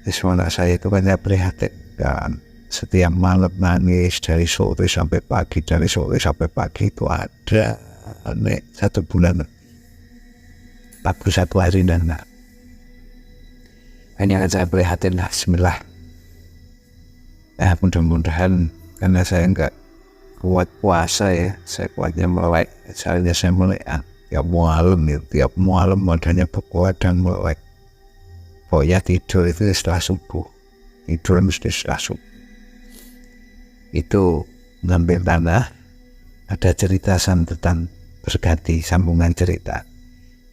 Suara saya itu kan prihatin kan, setiap malam nangis dari sore sampai pagi, dari sore sampai pagi itu ada nek 1 bulan 41 hari dan ini akan saya prihatin lah. Bismillah. Mudah-mudahan karena saya enggak kuat puasa ya, saya kuatnya melek, saya melek tiap malam modalnya berkuatan melek. Pokoknya tidur itu setelah subuh, tidur mesti setelah subuh. Itu ngambil tanah, ada cerita santetan berganti sambungan cerita.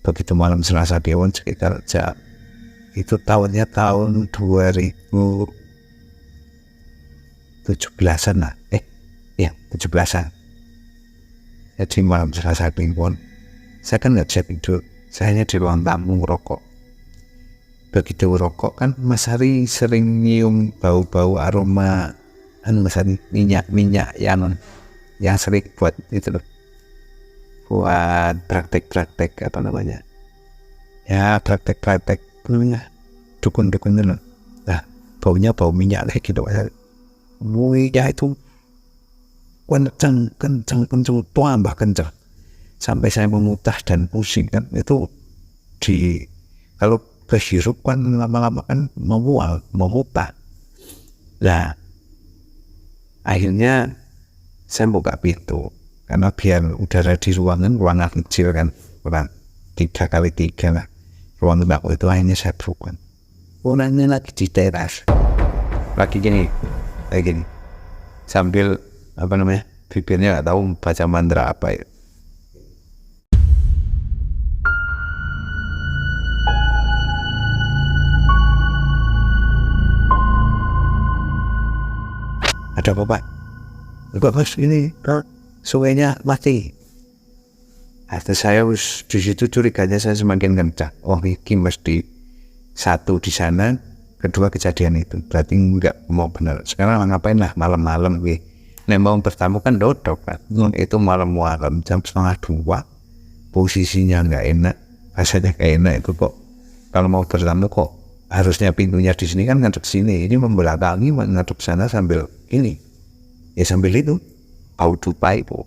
Begitu malam Selasa Kliwon sekitar jam itu tahunnya tahun 2017-an lah, 17-an. Jadi malam Selasa Kliwon saya kan nggak bisa tidur, saya hanya di ruang tamu ngerokok. Begitu rokok kan Mas Hari sering nyium bau-bau aroma Mas Hari minyak yang sering buat itu loh, buat praktek apa namanya ya, praktek namanya dukun itu loh. Nah baunya bau minyak kayak gitu. Minyak itu kencang tambah kencang sampai saya memutah dan pusing kan. Itu kalau berhirup kan lama-lama kan memutah. Nah akhirnya saya buka pintu karena biar udara di ruangan kecil kan, kurang 3x3 lah ruang tamu itu. Akhirnya saya buka, orangnya lagi di teras, lagi gini sambil apa namanya, bibirnya nggak tahu baca mantra apa ya. Ada apa Pak? Mas ini sungainya mati. Atau saya di situ curiganya saya semakin kencang. Oh ini mesti satu di sana, kedua kejadian itu. Berarti nggak mau benar. Sekarang ngapain lah malam-malam nih? Mau bertamu kan dodok kan. Itu malam-malam jam 1:30. Posisinya nggak enak, rasanya nggak enak itu kok. Kalau mau bertamu kok harusnya pintunya di sini kan ngadep sini, ini membelakangi ngadep sana sambil ini ya, sambil itu bau dupa itu.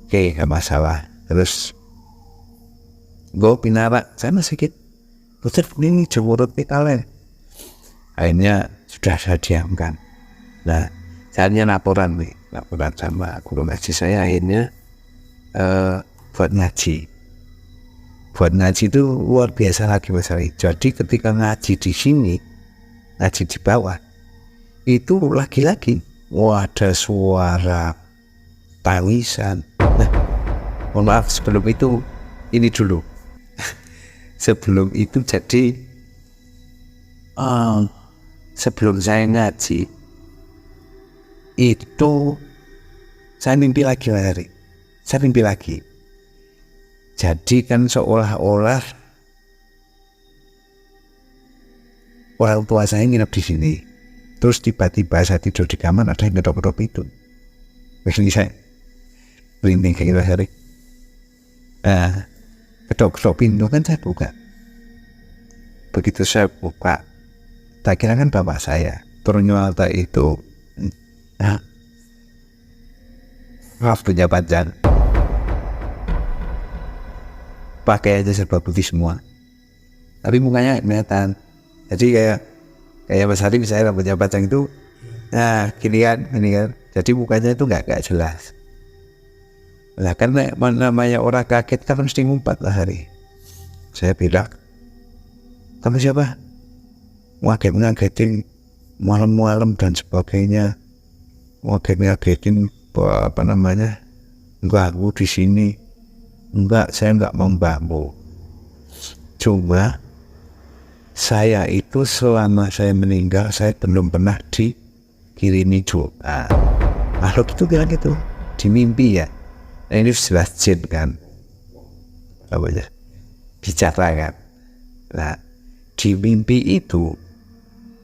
Oke, nggak masalah. Terus gue pinara sana sedikit, terus ini jemurut kalian. Akhirnya sudah saya diamkan. Nah saya laporan sama guru ngaji saya. Akhirnya buat ngaji itu luar biasa lagi Mas Ari. Jadi ketika ngaji di sini, ngaji di bawah itu lagi-lagi ada suara tangisan. Nah, mohon maaf sebelum itu ini dulu. Sebelum itu jadi sebelum saya ngaji itu saya mimpi lagi Mas Ari. Saya mimpi lagi. Jadi kan seolah-olah orang tua saya nginep di sini. Terus tiba-tiba saya tidur di kamar, ada yang ngedok-ngedok pintu. Ini saya merinding kayak gitu hari. Ngedok-ngedok pintu kan saya buka. Begitu saya buka, tak kira kan bapak saya. Ternyata itu maaf punya panjang. Pakai aja serba putih semua, tapi mukanya kelihatan. Jadi kayak Kayak Mas Hari misalnya rambutnya panjang itu, nah gini kan. Jadi mukanya itu nggak jelas. Nah kan namanya orang kaget kan mesti ngumpat lah Hari. Saya bilang, kamu siapa? Ngagetin malam-malam dan sebagainya. Ngagetin apa namanya? Ganggu di sini. Enggak, saya enggak mengganggu. Cuma saya itu selama saya meninggal saya belum pernah dikirimi doa. Makhluk itu bilang gitu di mimpi ya. Nah, ini jelas jin kan. Apa ya? Bicara kan. Nah, di mimpi itu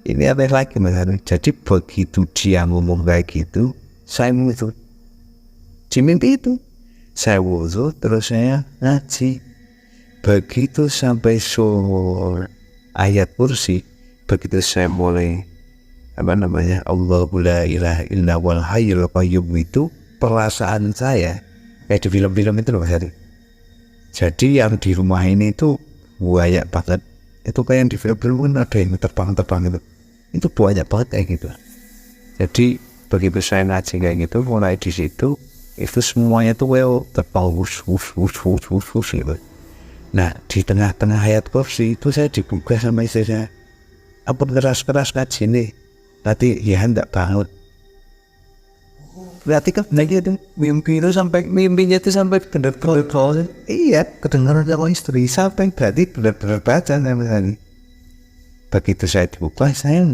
ini ada lagi Mas Hari. Jadi begitu dia ngomong kayak gitu, saya wudu. Di mimpi itu saya wudu terus saya ngaji. Begitu sampai sur ayat kursi, begitu saya mulai Allahu la ilaha illa wal hayyul qayyum itu perasaan saya kayak di film-film itu loh Mas Hari. Jadi yang di rumah ini itu banyak banget. Itu kayak yang di film-film kan ada yang terbang itu banyak banget kayak gitu. Jadi begitu saya ngaji kayak gitu, mulai di situ itu semuanya tuh terbang gitu. Nah di tengah-tengah ayat kursi itu saya dibuka sama istri saya, apa keras-keras ngaji nih nanti ya hendak bangun. Berarti kan gitu mimpinya itu sampai bener-bener iya kedengaran sama istri sampai berarti bener-bener baca sama saya. Begitu saya dibuka saya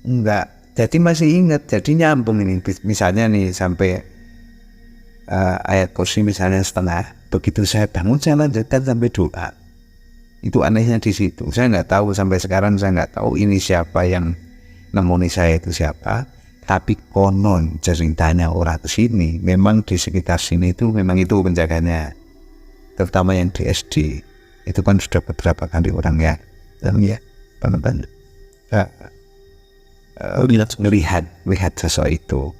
enggak jadi masih ingat, jadi nyambung ini misalnya nih sampai ayat kursi misalnya setengah, begitu saya bangun saya lanjutkan sampai doa. Itu anehnya di situ. Saya nggak tahu sampai sekarang, saya nggak tahu ini siapa yang nemoni saya itu siapa. Tapi konon ceritanya orang kesini, memang di sekitar sini itu memang itu penjaganya, terutama yang di SD itu kan sudah beberapa kali orang ya, teman-teman lihat sosok itu.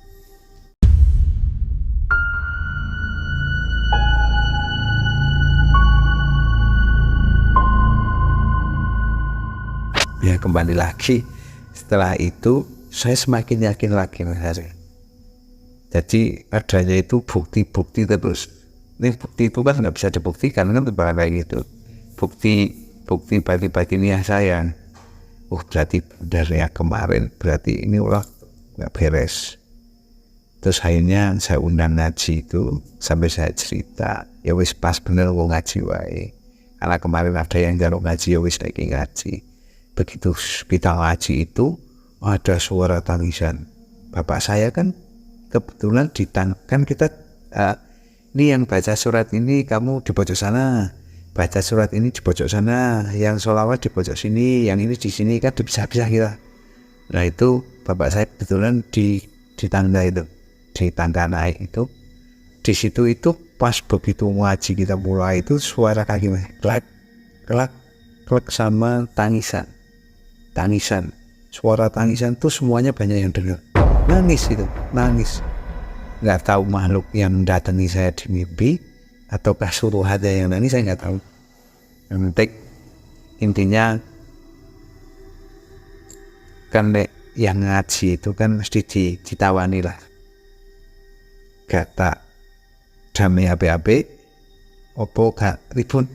Ya kembali lagi setelah itu saya semakin yakin lagi Mas Hari. Jadi adanya itu bukti-bukti terus. Ini bukti itu kan nggak bisa dibuktikan kan kayak gitu. Bukti bagi niat saya. Berarti dari yang kemarin berarti ini ulah nggak beres. Terus akhirnya saya undang ngaji itu sampai saya cerita ya wis pas bener mau ngaji wae. Karena kemarin ada yang jaluk ngaji ya wis lagi ngaji. Begitu kita ngaji itu ada suara tangisan. Bapak saya kan kebetulan kan kita ini yang baca surat ini kamu di pojok sana, baca surat ini di pojok sana, yang sholawat di pojok sini, yang ini di sini kan dipisah-pisah kita. Nah itu bapak saya kebetulan di tangga itu, di tangga naik itu, di situ itu pas begitu ngaji kita mulai itu suara kaki klak sama tangisan, suara tangisan tuh semuanya banyak yang dengar. Nangis. Nggak tahu makhluk yang mendatangi saya di mimpi ataukah suruh ada yang nangis, saya nggak tahu. Yang penting intinya kan yang ngaji itu kan mesti ditawani lah. Kata damai ape-ape, opo gak ribut,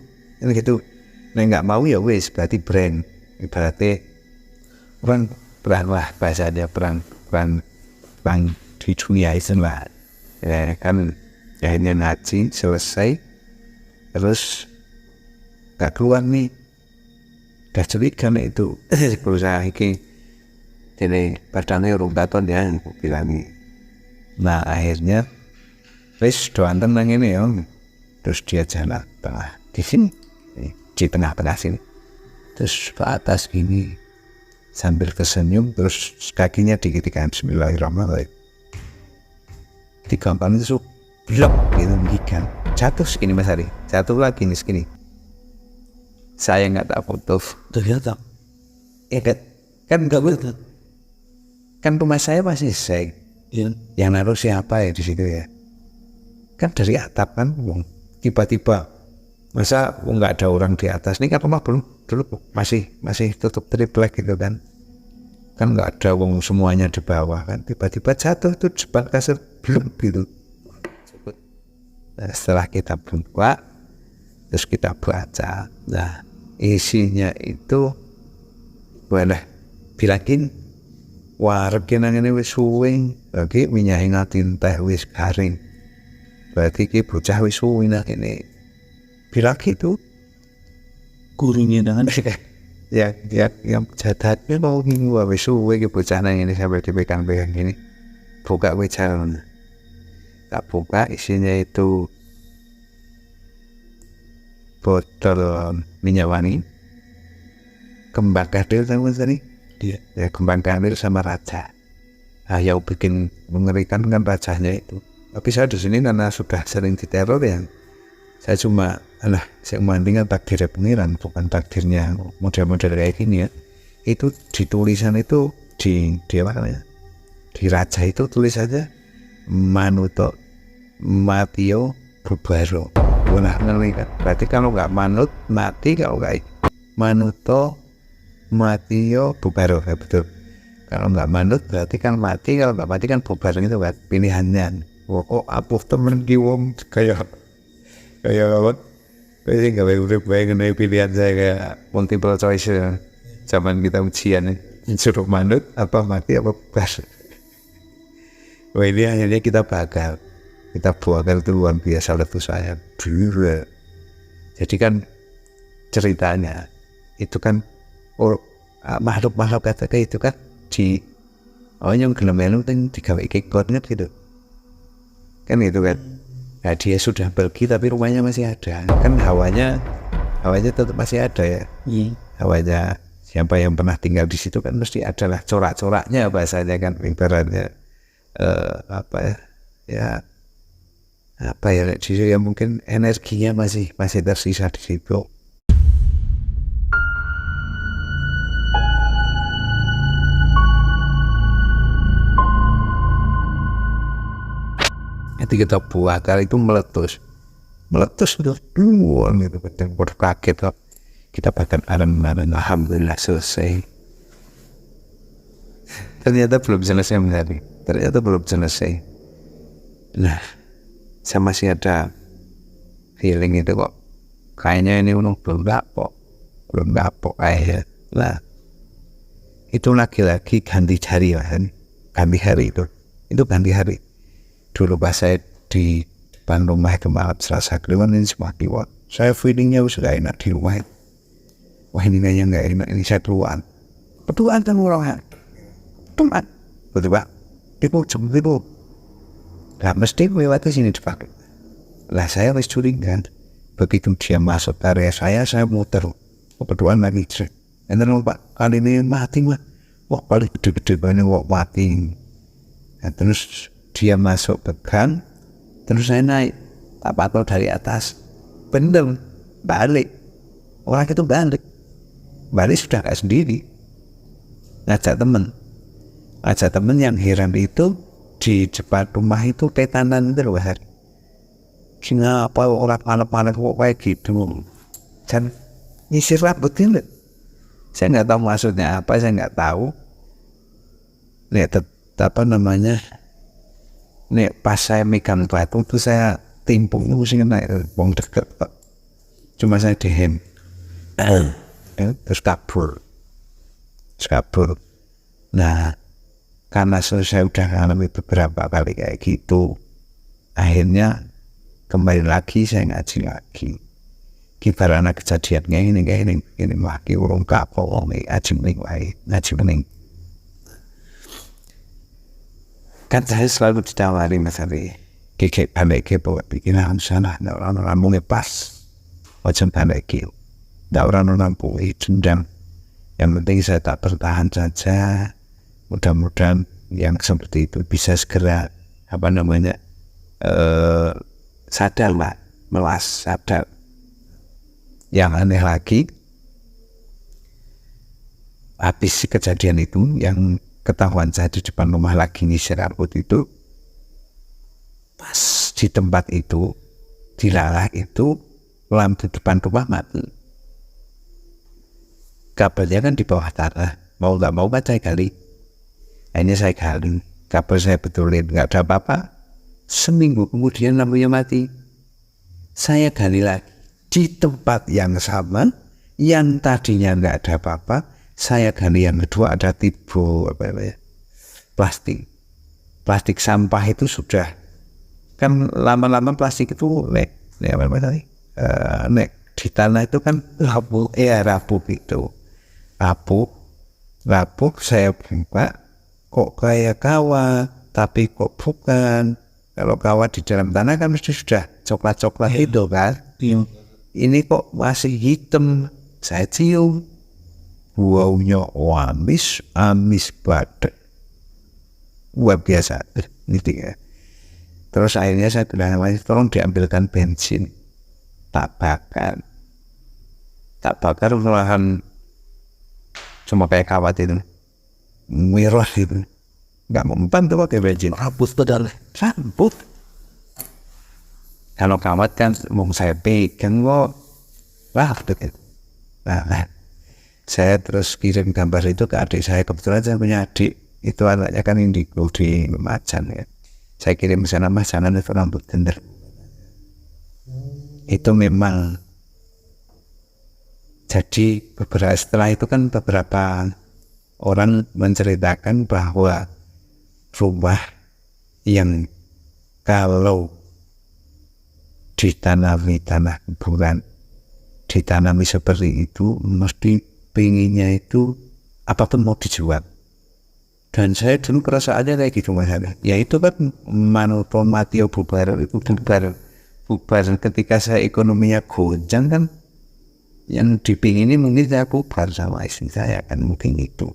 gitu. Nah nggak mau ya wis berarti brand. Ibaratnya perang lah bahasanya perang di dunia itu lah ya kan. Akhirnya ngaji selesai terus gak keluar nih, gak curiga nih itu berusaha ini jadi padahal urung katon ya bilang. Nah akhirnya wis doan tenang ini ya, terus dia jalan tengah di sini di tengah-tengah sini terus ke atas gini sambil tersenyum, terus kakinya dikitikan bismillahirrahmanirrahim, digampang itu blok gitu gigan jatuh segini Mas Hari, jatuh lagi nih segini. Saya nggak tak foto ternyata ya kan nggak betul kan rumah saya masih seng ya. Yang naruh siapa ya di situ ya, kan dari atap kan tiba-tiba masa nggak ada orang di atas. Ini kan rumah belum dulu masih tutup triplek gitu kan. kan nggak ada wong semuanya di bawah kan, tiba-tiba jatuh tuh depan kasur belum gitu. Nah, setelah kita buka terus kita baca, nah isinya itu boleh bilangin wareg nang ngene wis suwe, lagi minyak ngatin teh wis garing, berarti ki bocah wis suwe nang kene. Bilang gitu Gurunya dengan yang jadatnya mau minggu wis suwe ki bocah nang ngene sampai dipegang-pegang gini. Buka wis jalan. Tak buka isinya itu botol minyak wangi, kembang kadil sama tadi. Iya. Ya kembang kadil sama raja. Nah, yang bikin mengerikan kan rajanya itu. Tapi saya di sini karena sudah sering diteror ya, saya cuma saya memandingkan takdir pengiran, bukan takdirnya model-model kayak gini ya. Itu di tulisan itu di apa namanya? Di raja itu tulis aja Manuto Matio Bubaro. Nah, kan? Berarti kalau nggak manut mati, kalau nggak Manuto Matio Bubaro, ya betul. Kalau nggak manut berarti kan mati, kalau nggak mati kan bubar gitu kan pilihannya. Oh aku temen kiwong kayak apa? Kayaknya nggak baik baik pilihan saya kayak multiple choice ya. Zaman kita ujian suruh manut apa mati apa bubar. Wah ini akhirnya kita bakar itu luar biasa letu saya. Jadi kan ceritanya itu kan makhluk kata itu kan di yang gelem melu teng digawe kekot gitu kan itu kan. Nah dia sudah pergi tapi rumahnya masih ada kan, hawanya tetap masih ada ya. Hawanya siapa yang pernah tinggal di situ kan mesti adalah corak-coraknya bahasanya kan, ibaratnya apa ya mungkin energinya masih tersisa di situ. Ketika kita bakar itu meletus itu duluan gitu, dan kaget kok. Kita bakar aren-aren, alhamdulillah selesai. Ternyata belum selesai. Nah, saya masih ada feeling itu kok. Kayaknya ini belum kapok kayaknya. Nah, itu lagi-lagi ganti hari kan. Ganti hari itu ganti hari. Dulu pas saya di depan rumah itu malam Selasa Kliwon ini semua Kliwon. Saya feelingnya sudah enak di rumah. Wah ini kayaknya nggak enak, ini saya keluar. Berduaan kan orang teman, betul pak? Ibu. Gak mesti lewat sini dipakai. Lah saya harus curiga. Begitu dia masuk area saya muter. Berduaan lagi. Dan pak kali ini mati lah. Wah paling gede-gede banyak mati. Nah, terus dia masuk ke gang, terus saya naik tak patrol dari atas, bener balik, orang itu balik sudah gak sendiri, ngajak temen yang heran itu di depan rumah itu tetanan itu loh hari, ngapa orang panas kok kayak gitu, dan nyisir rambutnya loh. Saya nggak tahu maksudnya apa, saya nggak tahu. Lihat apa namanya. Nih pas saya megang batu tuh saya timpung itu mesti naik bong deket, cuma saya dihem, terus kabur. Nah karena saya udah ngalami beberapa kali kayak gitu, akhirnya kembali lagi saya ngaji lagi. Kibarana kejadian kayak ini lagi urung kapok ngaji mening. Kan saya selalu ditawari Mas Ari, balik bawa pikiran sana, orang mulai pas, macam balik orang boleh dendam. Yang penting saya tak bertahan saja. Mudah-mudahan yang seperti itu bisa segera sadar lah, melas sadar. Yang aneh lagi, habis kejadian itu yang ketahuan saya di depan rumah lagi nyisir rambut itu, pas di tempat itu dilalah itu lampu depan rumah mati, kabelnya kan di bawah tanah, mau nggak mau baca kali Akhirnya saya gali, kabel saya betulin, nggak ada apa-apa. Seminggu kemudian lampunya mati. Saya gali lagi di tempat yang sama, yang tadinya nggak ada apa-apa. Saya gali yang kedua, ada tibo plastik sampah itu sudah, kan lama-lama plastik itu nek di tanah itu kan rapuh gitu, rapuh. Saya buka, kok kayak kawat, tapi kok bukan. Kalau kawat di dalam tanah kan mesti sudah coklat itu kan. Ini kok masih hitam. Saya cium, baunya amis banget, luar biasa. Terus akhirnya saya bilang, tolong diambilkan bensin, tak bakar malahan cuma kayak kawat itu, mirror itu, nggak mempan tuh pakai bensin, rambut. Kalau kawat kan mau saya pegang kok, nah, saya terus kirim gambar itu ke adik saya. Kebetulan saya punya adik, itu anaknya kan indigo di Lumajang ya. Saya kirim ke sana, Mas, jangan itu rambut bener. Itu memang. Jadi setelah itu kan beberapa orang menceritakan bahwa rumah yang kalau ditanami tanah kuburan, ditanami seperti itu, mesti pengennya itu apapun mau dijual. Dan saya dulu perasaannya kayak gitu Mas. Ya itu kan manotomatio bubar ketika saya ekonominya goncang kan, yang dipingini mungkin saya bubar sama istri saya kan, mungkin itu.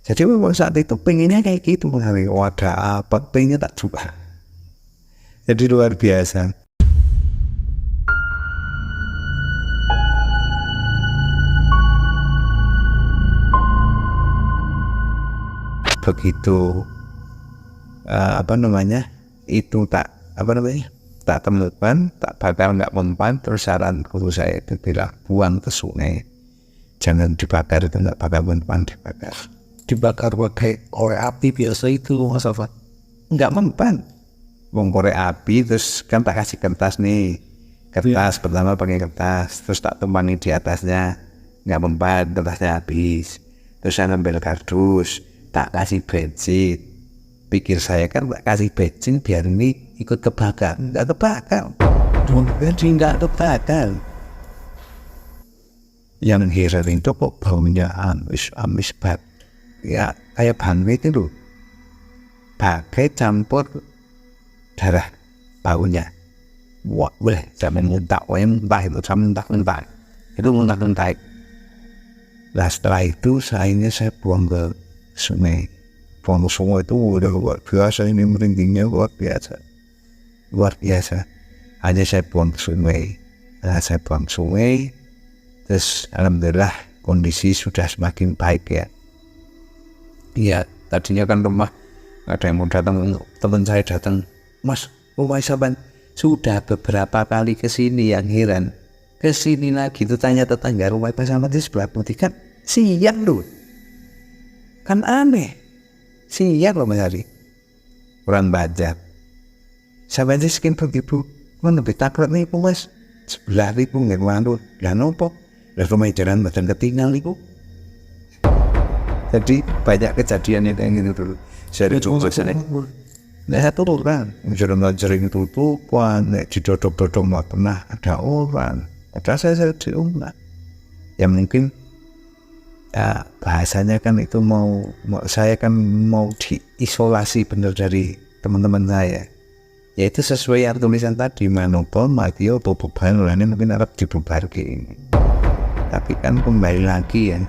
Jadi memang saat itu pengennya kayak gitu Mas. Wadah apa pengennya tak jual. Jadi luar biasa. Begitu itu tak temukan, tak bakar, nggak mempan. Terus saran guru saya itu bilang buang ke sungai, jangan dibakar, itu nggak bakal mempan. Dibakar pakai korek api biasa itu Mas Afan, nggak mempan. Wong korek api terus kan tak kasih kertas nih, pertama pakai kertas, terus tak tumpangi di atasnya, nggak mempan, kertasnya habis. Terus saya ambil kardus, tak kasih bensin. Pikir saya kan tak kasih bensin biar ini ikut kebakar. Nggak kebakar. Bensin nggak kebakar. Yang heran itu kok baunya amis banget. Ya kayak banget itu loh. Pakai campur darah baunya. Wah, boleh sampai muntah itu sampai muntah. Itu muntah. Nah setelah itu saya buang ke sungai. Buang sungai itu udah luar biasa, ini merindingnya luar biasa. Hanya saya buang sungai. Saya buang sungai, terus alhamdulillah kondisi sudah semakin baik ya. Iya, tadinya kan rumah ada yang mau datang, teman saya datang, Mas, rumah Saban sudah beberapa kali kesini. Yang heran kesini lagi tuh tanya tetangga, rumah Pak Samad di sebelah putih kan siang loh. Kan aneh, siang loh Mas Hari, kurang bajar. Sampai di sekian begitu, mana lebih takut nih Mas, sebelah ribu nggak mandu, dan nopo, dan rumah jalan badan ketinggal itu. Jadi banyak kejadian yang kayak gitu dulu. Saya coba sana. Nah satu orang, jaring tutupan, didodok-dodok nggak pernah ada orang. Ada saya di rumah. Ya mungkin ya bahasanya kan itu saya kan mau diisolasi bener dari teman-teman saya. Ya itu sesuai yang tulisan tadi, manopon matio boboban ini mungkin harap dibubarkan. Tapi kan kembali lagi ya,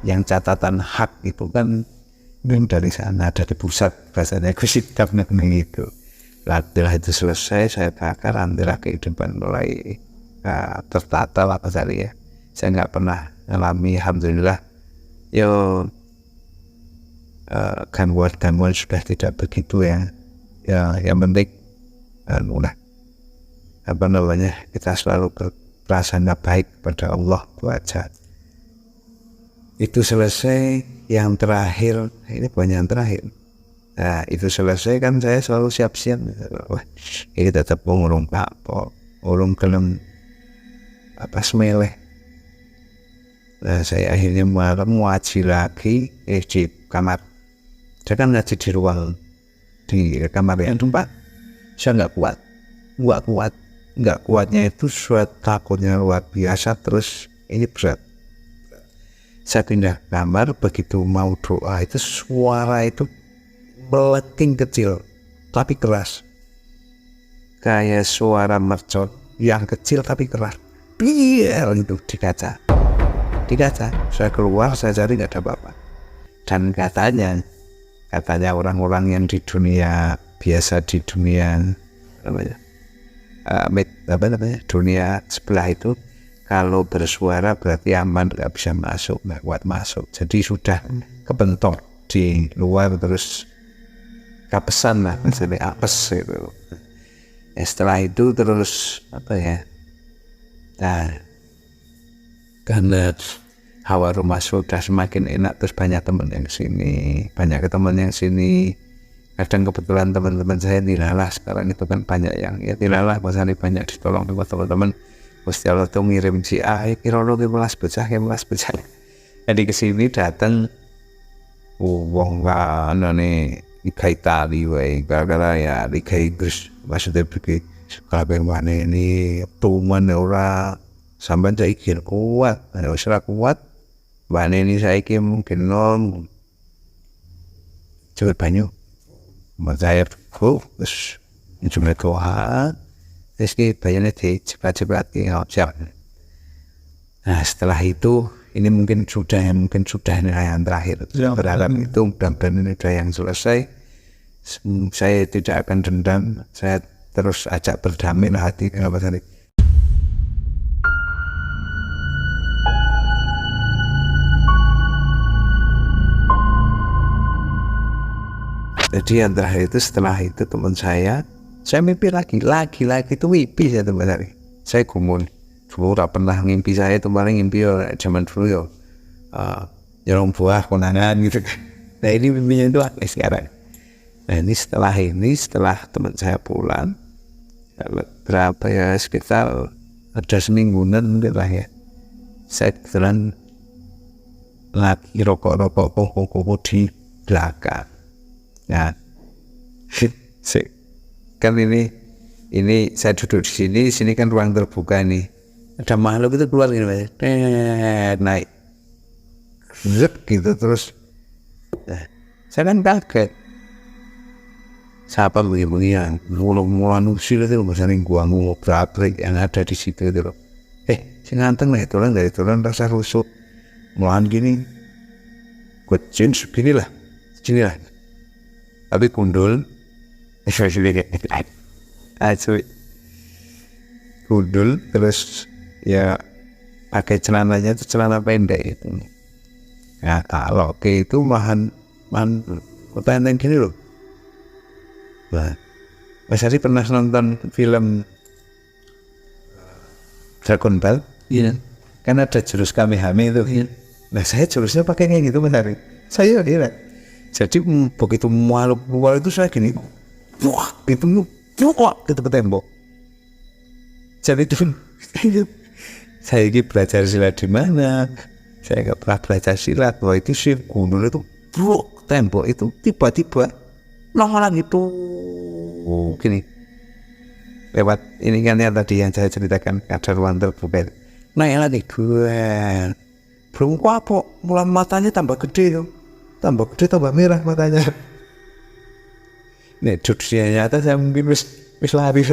yang catatan hak itu kan dari sana, dari pusat, bahasanya kusitab itu. Setelah itu selesai, saya bakar, alhamdulillah kehidupan mulai tertata lah saya. Saya nggak pernah mengalami, alhamdulillah. Gangguan sudah tidak begitu ya. Ya yang penting kita selalu berperasaan baik kepada Allah itu aja. Itu selesai. Yang terakhir, ini banyak yang terakhir. Nah itu selesai kan saya selalu siap-siap. Wah ini tetap ngurung apa, urung gelem apa semeleh. Nah saya akhirnya malam ngaji lagi di kamar. Saya kan ngaji di ruang di kamar yang tempat. Saya nggak kuatnya itu suatu takutnya luar biasa. Terus ini berat. Saya pindah kamar, begitu mau doa itu suara itu melengking kecil tapi keras, kayak suara mercon yang kecil tapi keras, biar itu di kaca. Saya keluar, saya cari nggak ada apa-apa. Dan katanya orang-orang yang di dunia biasa, di dunia dunia sebelah itu, kalau bersuara berarti aman, nggak bisa masuk, nggak kuat masuk. Jadi sudah kebentok di luar, terus kapesan lah, misalnya apes itu. Setelah itu terus karena hawa rumah sudah semakin enak, terus banyak teman yang sini, kadang kebetulan teman-teman saya nilalah sekarang itu kan banyak yang ya nilalah, maksudnya banyak ditolong sama teman-teman. Gusti Allah tuh ngirim si A, kirolo kelas becah. Jadi kesini datang wong nih Liga Itali wae, gara-gara ya Liga Inggris maksudnya pergi kabeh maneh ini tuman ora sampean saiki kuat, wis ora kuat. Maneh ini saiki mungkin nom coba banyu. Saya wis cuma Tuhan. Terus bayarnya cepat-cepat siap. Nah setelah itu ini mungkin sudah yang terakhir. Berharap itu mudah-mudahan ini sudah yang selesai. Saya tidak akan dendam. Saya terus ajak berdamai lah hati. Jadi yang terakhir itu, setelah itu teman saya mimpi lagi itu mimpi saya teman hari. Saya gumun. Dulu tak pernah ngimpi saya itu, paling ngimpi zaman dulu nyolong buah konangan gitu kan. Nah ini mimpinya itu aneh sekarang. Nah ini setelah teman saya pulang, berapa ya, sekitar ada semingguan mungkin lah ya, saya kebetulan lagi rokok di belakang. Nah kan ini saya duduk di sini kan ruang terbuka nih, ada makhluk itu keluar gitu, naik gitu terus. Saya kan kaget, siapa begini yang mulai nusil itu misalnya gua ngobrak yang ada di situ itu loh. Si nganteng lah dari turun rasa rusuk mulahan gini, gue jeans begini lah tapi kundul. Kundul terus ya pakai celananya itu celana pendek itu. Nah kalau itu mahan pendek gini loh. Nah, Mas Ari pernah nonton film Dragon Ball? Iya. Kan ada jurus Kamehameha itu. Iya. Nah saya jurusnya pakai kayak gitu Mas Ari. Saya kira. Jadi begitu makhluk keluar itu saya gini. Wah, itu ke tembok. Jadi itu saya ini belajar silat di mana? Saya nggak pernah belajar silat. Wah itu sih gunung itu tembok itu tiba-tiba nongol itu gini. Lewat ini kan yang tadi yang saya ceritakan, ada ruang terbuka. Nah yang lagi gue belum apa, mulai matanya tambah gede tambah merah matanya. Nih dunia nyata saya mungkin wis lari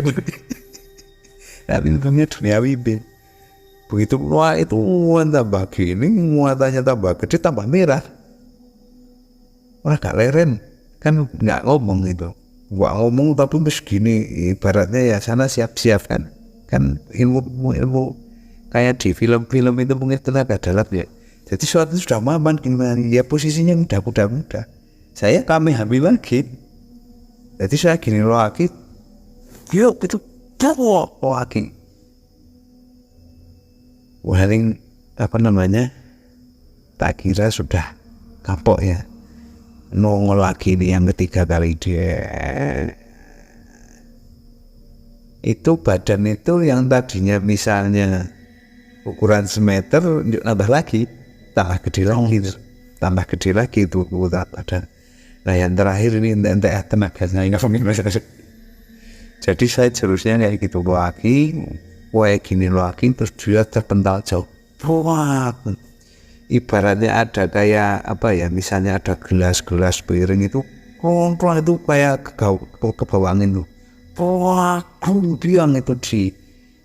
tapi untungnya duniawi begitu wah itu tambah gini, matanya tambah gede tambah merah. Wah gak leren kan, nggak ngomong itu, nggak ngomong tapi wis gini, ibaratnya ya sana siap-siap kan ilmu kayak di film-film itu mungkin tenaga dalam ya. Jadi suatu sudah maman gimana ya, posisinya muda. Saya kami hamil lagi. Jadi saya gini lagi, yuk itu lagi. Waring tak kira sudah kapok ya. nongol lagi nih yang ketiga kali dia. Itu badan itu yang tadinya misalnya ukuran semeter nambah lagi, tambah gede lagi itu badan. Nah yang terakhir ini entah tenaganya ini. Jadi saya harusnya kayak gitu lagi, kayak gini lagi, terus dia terpental jauh. Wah, ibaratnya ada kayak apa ya, misalnya ada gelas piring itu, itu kayak ke bawah angin tuh. Wah, biang itu di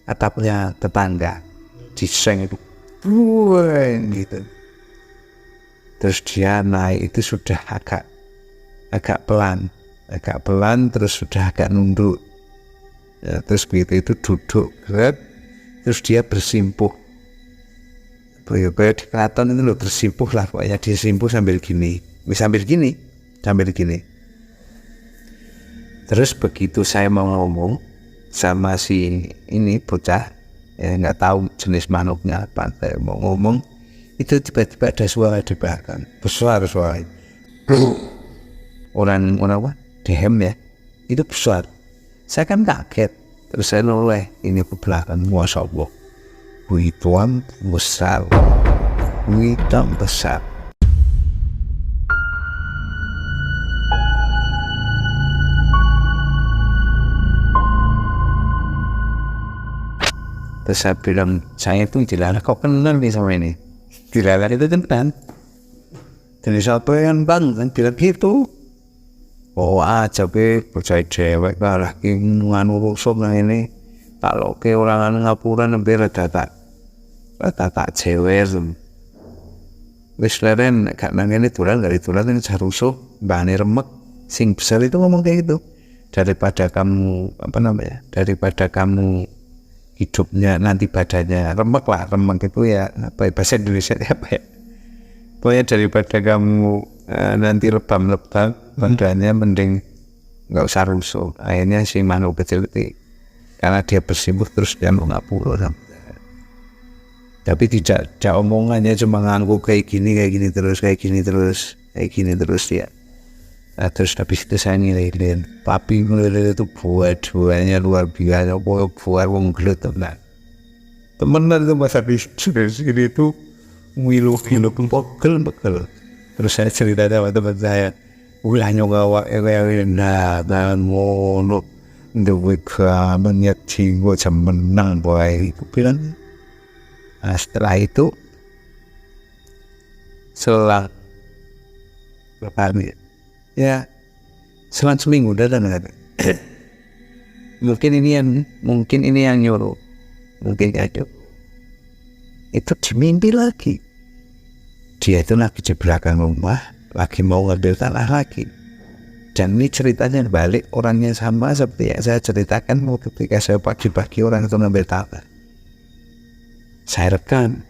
atapnya tetangga, di seng itu, gitu. Terus dia naik itu sudah agak pelan, terus sudah agak nunduk. Ya, terus begitu itu duduk, terus dia bersimpuh. Kayak di keraton itu loh, bersimpuh lah, pokoknya dia simpuh sambil gini. Terus begitu saya mau ngomong sama si ini bocah, ya nggak tahu jenis manuknya apa, saya mau ngomong, itu tiba-tiba ada suara di belakang, besar suara. Orang apa? Dehem ya, itu besar. Saya kan kaget, terus saya noleh ini ke belakang, Masya Allah, hitam besar. Terus saya bilang, saya itu dilalah, kok kenal nih sama ini? Dilalah itu kan, jadi siapa yang bang bilang gitu? Oh aja percaya cewek lah nganu rusuk nah ini kalau ke orang ngapura nembe rada tak cewek wis leren gak nang ini tulan gak ditulan ini rusuk bane remek sing besar itu ngomong kayak gitu, daripada kamu hidupnya nanti badannya remek itu ya apa ya, bahasa Indonesia apa ya, pokoknya daripada kamu nanti lebam badannya mending nggak usah rusuk. Akhirnya si manuk kecil itu karena dia bersimpuh terus dia mau ngapura, tapi tidak omongannya cuma nganggu kayak gini terus ya. Nah, terus habis itu saya ngelirin papi ngelirin itu buahnya luar biasa, buah wong gelut temenan itu masa di sini itu ngilu pegel. Terus saya cerita sama teman saya, ulahnya ngawak dan ngono dewe kamarnya tinggo jam menang boy. Aku bilang, nah, setelah itu selang berapa hari ya, selang seminggu dan mungkin ini yang nyuruh, mungkin aja itu dimimpi lagi. Dia itu lagi di belakang rumah, lagi mau ngambil tanah lagi. Dan ini ceritanya balik, orangnya sama seperti yang saya ceritakan ketika saya pagi-pagi orang itu ngambil tanah. Saya rekam,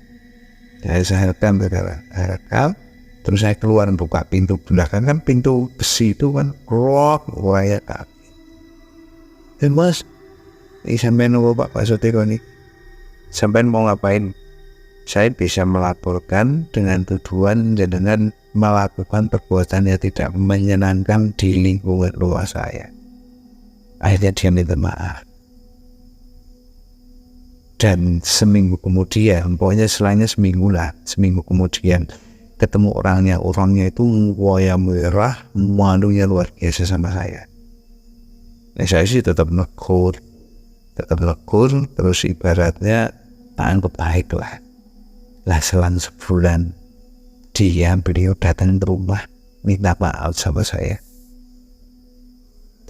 terus saya keluar buka pintu belakang, kan pintu besi itu kan krok, kayak kaki. Mas, ini sampai nunggu Pak Sotiko nih, sampai mau ngapain? Saya bisa melaporkan dengan tujuan dan dengan melakukan perbuatan yang tidak menyenangkan di lingkungan luar saya. Akhirnya dia minta maaf. Dan seminggu kemudian, pokoknya selainnya seminggu kemudian ketemu orangnya itu waya merah, malunya luar biasa sama saya. Nah, saya sih tetap negur, terus ibaratnya anggap baik lah. Selang sebulan beliau datang ke rumah minta maaf sama saya,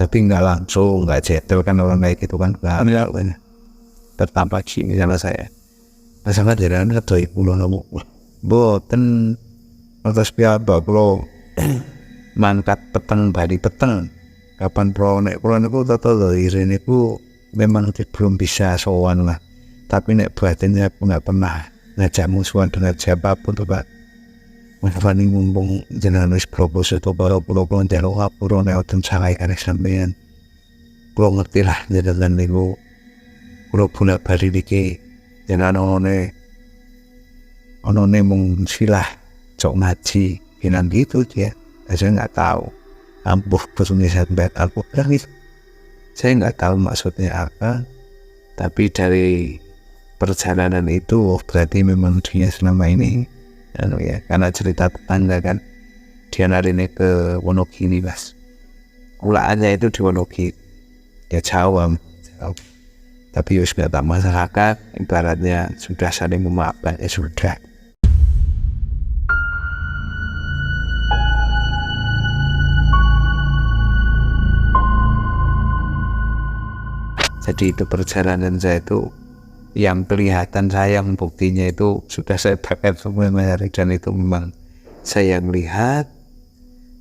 tapi nggak langsung, nggak jetel kan orang kayak gitu kan, nggak tertampak gini sama saya. Masalah jalan atau ibu lo ngomong, boten atas piapa kalau mangkat peteng bari peteng, kapan pro nek aku tahu ini aku memang belum bisa sowan lah, tapi nek batinnya aku nggak pernah ngajak musuhan dengan siapapun tuh Pak. Mengenai mumpung jenengan wis propose itu baru pulau jaluk ngapura nek wonten salah kali sampeyan. Kulo ngerti lah jenengan niku kulo bolak balik niki jenengan onone mung silah cok ngaji bilang gitu dia. Saya nggak tahu. Ampuh berniat baik aku bilang itu. Saya nggak tahu maksudnya apa, tapi dari perjalanan itu berarti memang dia selama ini ya, karena cerita tetangga kan dia larinya ke Wonogiri mas, ulaannya itu di Wonogiri ya jauh. Tapi ya sudah tak masyarakat ibaratnya sudah saling memaafkan ya sudah. Jadi itu perjalanan saya itu yang kelihatan saya, yang buktinya itu sudah saya pakai semua dan itu memang saya melihat,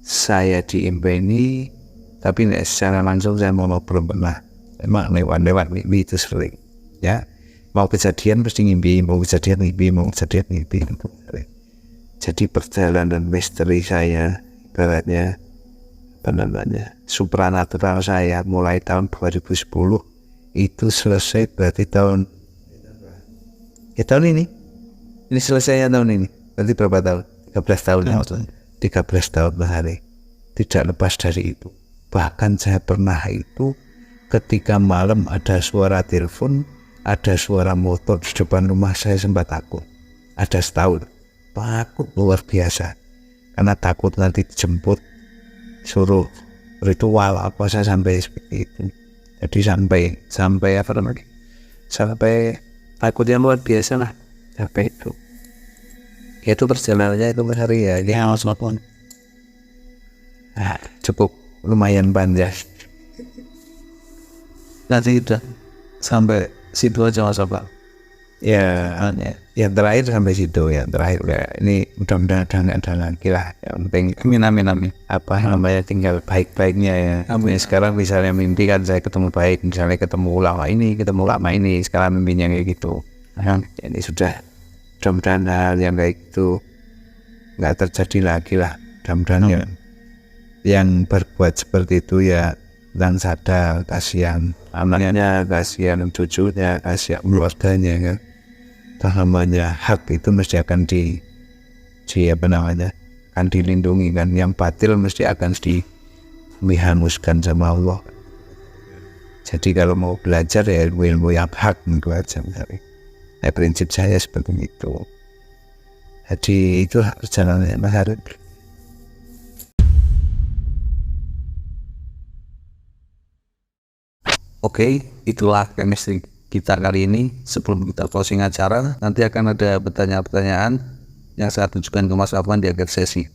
saya diimpeni, tapi secara langsung saya mau belum pernah. Emang lewat mimpi itu sering, ya. Mau kejadian pasti ngimpi, mau kejadian ngimpi. Jadi perjalanan misteri saya, ibaratnya apa namanya, supranatural saya mulai tahun 2010 itu selesai berarti tahun ini selesai tahun ini berarti berapa tahun? 13 tahun ya, 13 tahun hari tidak lepas dari itu. Bahkan saya pernah itu ketika malam ada suara telepon, ada suara motor di depan rumah saya, sempat takut. Ada setahun takut luar biasa karena takut nanti dijemput suruh ritual apa, saya sampai seperti itu. Jadi sampai apa namanya, sampai takutnya luar biasa lah sampai itu. Ya itu perjalanannya itu hari ya, dia smartphone cukup lumayan panjang. Nanti udah sampai situ aja mas Abang. Ya, yang terakhir sampai situ ya, terakhir ya. Ini mudah-mudahan nggak ada lagi lah. Yang penting amin. Apa namanya, tinggal baik-baiknya ya. Amin. Sekarang misalnya mimpi kan saya ketemu baik, misalnya ketemu ulama ini, sekarang mimpinya kayak gitu. Nah, ini sudah, mudah-mudahan hal yang kayak itu nggak terjadi lagi lah. Mudah-mudahan ya, yang berbuat seperti itu ya dan sadar, kasihan anaknya, kasihan cucunya, kasihan keluarganya kan. Namanya hak itu mesti akan akan dilindungi kan. Yang batil mesti akan dihanguskan sama Allah. Jadi kalau mau belajar ya ilmu yang hak itu aja. Prinsip saya seperti itu. Jadi itulah perjalanan Mas Harun. Oke, itulah chemistry kita kali ini. Sebelum kita closing acara, nanti akan ada pertanyaan-pertanyaan yang saya tunjukkan ke Mas Afwan di akhir sesi.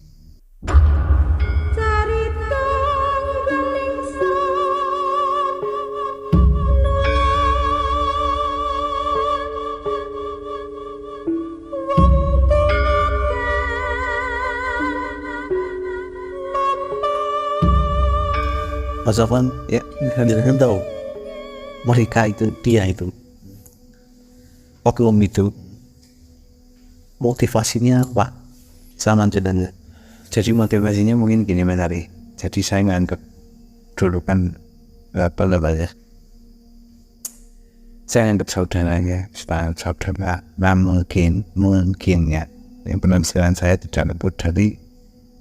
Mas Afwan, ya kalian tahu mereka itu, dia itu oknum itu motivasinya apa sama jenengan. Jadi motivasinya mungkin gini menari. Jadi saya nganggap dulu kan apa namanya, saya anggap saudaranya, saudara mungkin ya, yang penampilan saya tidak luput dari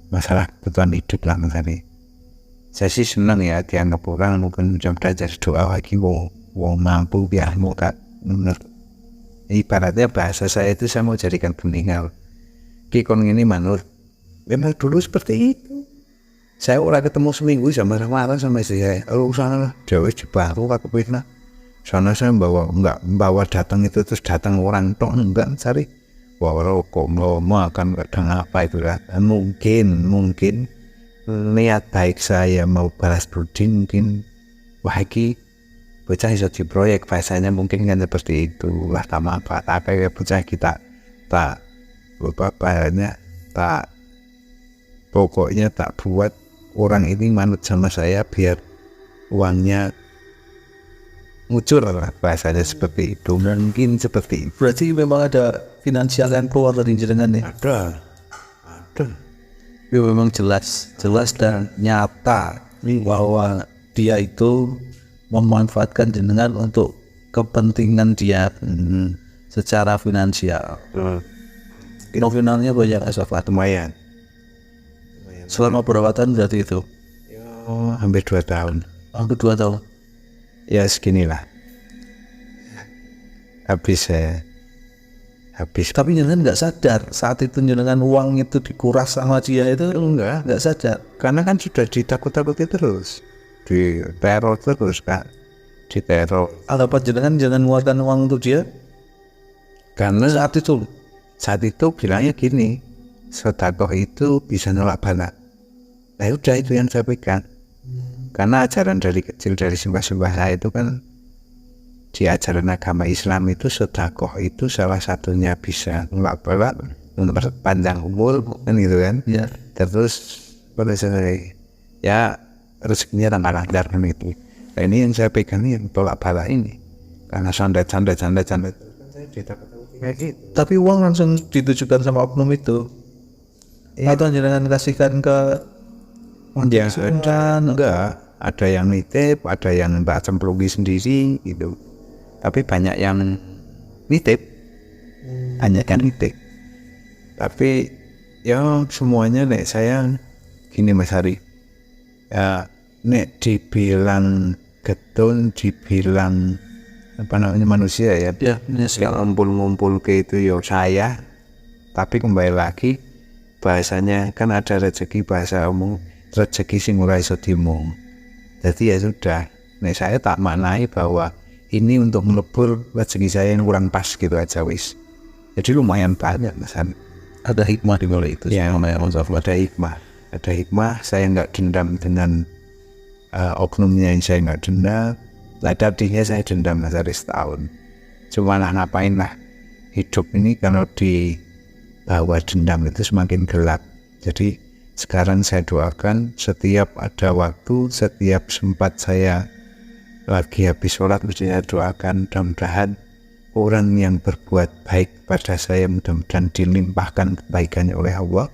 masalah kebutuhan hidup lah menari. Saya sih senang ya dianggap orang, mungkin jam belajar doa lagi wong mampu biar muka bener. Ibaratnya bahasa saya itu saya mau jadikan peninggal. Kikon ini manut. Memang dulu seperti itu. Saya orang ketemu seminggu sama marah-marah sama istri saya. Lalu sana jauh baru aku pernah. Sana saya bawa datang itu, terus datang orang tok enggak cari. Wah kok mau akan kadang apa itu lah. Mungkin niat baik saya mau balas budi, mungkin wahiki bocah iso di proyek bahasanya mungkin kan seperti itu lah. Sama apa kayak bocah kita tak pokoknya tak buat orang ini manut sama saya biar uangnya ngucur lah, bahasanya seperti itu. Mungkin seperti itu. Berarti memang ada finansial yang keluar dari jenengan ya? Ada. Ya, memang jelas dan nyata bahwa dia itu memanfaatkan jenengan untuk kepentingan dia secara finansial. Nominalnya banyak asal lumayan Selama berapa tahun berarti itu? Oh, hampir 2 tahun. Hampir 2 tahun. Ya seginilah. Habis. Tapi jenengan nggak sadar saat itu jenengan uang itu dikuras sama dia itu nggak sadar. Karena kan sudah ditakut-takuti terus, diteror terus kan, diteror. Apa jenengan jangan mengeluarkan uang untuk dia? Karena Saat itu bilangnya gini, sedekah itu bisa nolak bala. Nah udah itu yang saya pegang. Karena ajaran dari kecil dari simbah-simbah saya itu kan, di ajaran agama Islam itu sedekah itu salah satunya bisa nolak bala, panjang umur kan gitu kan. ya. Terus pada saya ya rezekinya tambah lancar kan itu. Nah ini yang saya pegang ini yang tolak bala ini. Karena sandet. Kayak gitu. Tapi uang langsung ditujukan sama oknum itu. Atau jenengan kasihkan ke Ya enggak, ada yang nitip, ada yang mbak cemplungi sendiri gitu. Tapi banyak yang nitip, Tapi ya semuanya nek saya gini Mas Hari, ya nek dibilang getun, dibilang apa namanya manusia ya, yang ngumpul ke itu ya saya. Tapi kembali lagi bahasanya kan ada rezeki, bahasa umum rezeki sing ora iso dimong. Jadi ya sudah, nek saya tak maknai bahwa ini untuk melebur rezeki saya yang kurang pas gitu aja wis. Jadi lumayan banyak Mas. Ada hikmah di balik itu. Ya, ada hikmah. Saya nggak dendam dengan oknumnya yang saya nggak dendam. Tadinya saya dendam Mas Ari setahun. Cuma ngapain lah, hidup ini kalau dibawa dendam itu semakin gelap. Jadi sekarang saya doakan setiap ada waktu, setiap sempat saya lagi habis sholat, saya doakan mudah-mudahan orang yang berbuat baik pada saya mudah-mudahan dilimpahkan kebaikannya oleh Allah.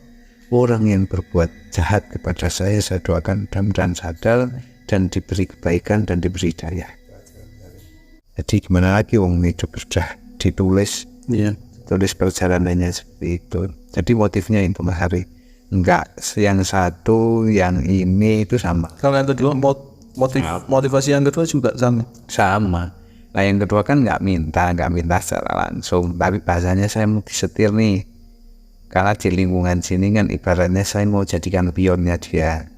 Orang yang berbuat jahat kepada saya doakan mudah-mudahan sadar dan diberi kebaikan dan diberi daya. Jadi gimana lagi wong hidup sudah ditulis, tulis perjalanannya seperti itu. Jadi motifnya itu Mas Hari. Enggak yang satu, yang ini itu sama. Kalau yang kedua motivasi yang kedua juga sama. Nah yang kedua kan nggak minta secara langsung, tapi bahasanya saya mau disetir nih. Karena di lingkungan sini kan ibaratnya saya mau jadikan pionnya dia.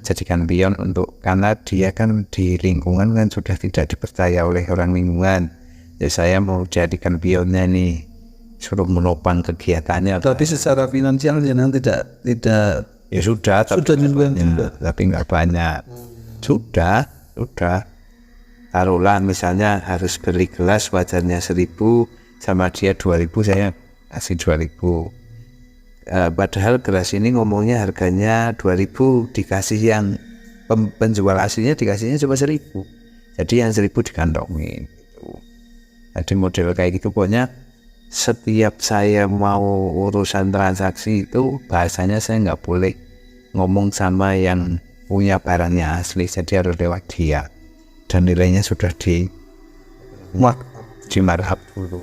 Jadikan pion karena dia kan di lingkungan kan sudah tidak dipercaya oleh orang lingkungan. Jadi saya mau jadikan pionnya nih, suruh menopang kegiatannya. Tapi secara finansial jangan tidak ya sudah tapi nggak banyak. Sudah taruhlah misalnya harus beli gelas wajarnya 1.000, sama dia 2.000, saya kasih 2.000. Padahal gelas ini ngomongnya harganya 2.000, dikasih yang penjual aslinya dikasihnya cuma 1.000. Jadi yang 1.000 dikantongin gitu. Jadi model kayak gitu pokoknya. Setiap saya mau urusan transaksi itu bahasanya saya nggak boleh ngomong sama yang punya barangnya asli, jadi harus lewat dia. Dan nilainya sudah dimarhab dulu.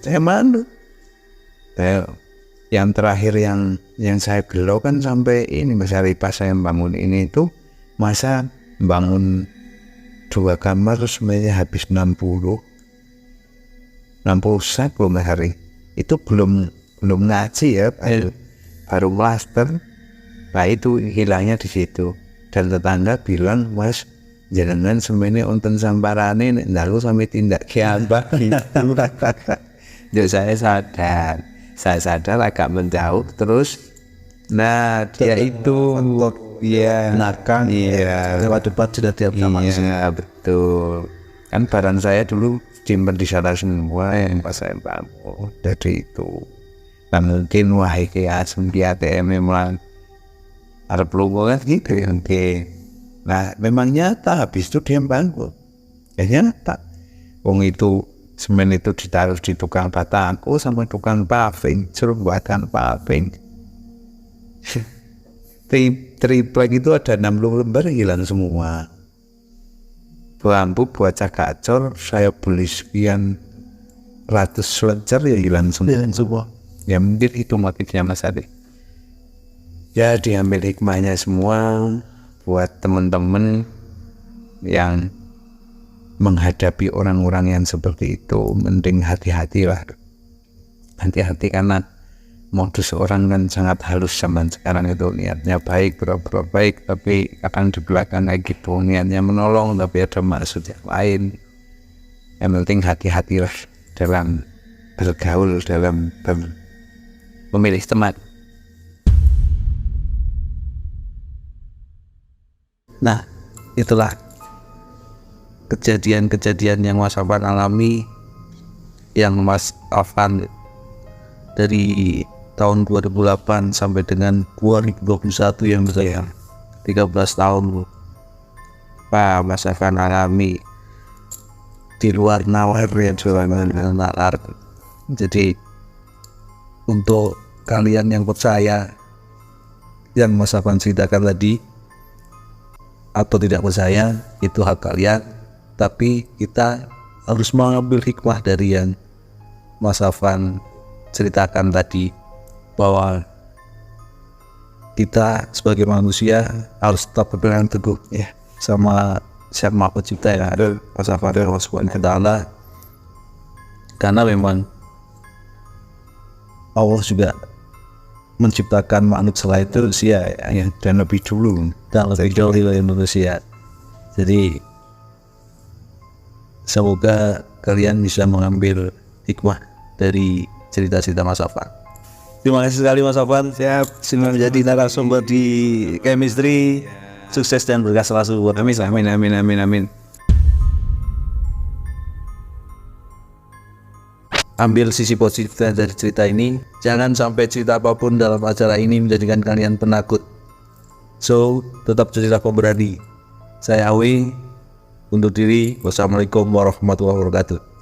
Saya malu. Yang terakhir yang saya gelo kan sampai ini Mas Ari, pas saya bangun ini itu masa bangun 2 kamar sebenarnya habis 60 set belum Mas Ari. Itu belum ngaji ya, baru master. Nah itu hilangnya di situ. Dan tetangga bilang, Mas jangan semuanya unten samparane lalu sampai tindak kiambak. Jadi saya sadar agak menjauh terus. Nah dia itu nakal lewat depan sudah tiap sama. Iya betul. Kan barang saya dulu simpen di sana semua yang pas saya bangun. Dari itu nah mungkin wah iki asem di ATM memang arep lungo kan gitu ya. Nah memang nyata habis itu dia bangun ya nyata. Wong itu semen itu ditaruh di tukang bataku sama tukang paving, suruh buatkan paving. Triplek itu ada 60 lembar hilang semua. Bambu buat cakacor saya beli sekian ratus lencer ya hilang semua. Ya mungkin itu motifnya Mas Adi. Ya diambil hikmahnya semua buat teman-teman yang menghadapi orang-orang yang seperti itu. Mending hati-hati lah, hati-hati, karena modus orang kan sangat halus zaman sekarang itu. Niatnya baik, pura-pura baik, tapi kadang di belakang kayak gitu, niatnya menolong tapi ada maksud yang lain. Yang penting hati-hatilah dalam bergaul, dalam memilih teman. Nah, itulah kejadian-kejadian yang Mas Afan alami, yang Mas Afan dari tahun 2008 sampai dengan 2021 yang saya 13 tahun Pak Mas Afan alami di luar nalar ya, nalar. Jadi untuk kalian yang percaya yang Mas Afan ceritakan tadi atau tidak percaya, itu hak kalian, tapi kita harus mengambil hikmah dari yang Mas Afan ceritakan tadi, bahwa kita sebagai manusia harus tetap berpegang teguh ya sama Maha Pencipta yang ada, Mas Afan Allah Subhanahu wa Ta'ala, karena memang Allah juga menciptakan makhluk selain manusia ya, dan lebih dulu dari manusia. Jadi semoga kalian bisa mengambil hikmah dari cerita-cerita Mas Afan. Terima kasih sekali Mas Afan, siap sudah menjadi narasumber di Chemistry. Sukses dan berkah selalu buat kami. Amin. Ambil sisi positif dari cerita ini. Jangan sampai cerita apapun dalam acara ini menjadikan kalian penakut. So, tetap jadilah pemberani. Saya Awi, undur diri. Wassalamualaikum warahmatullahi wabarakatuh.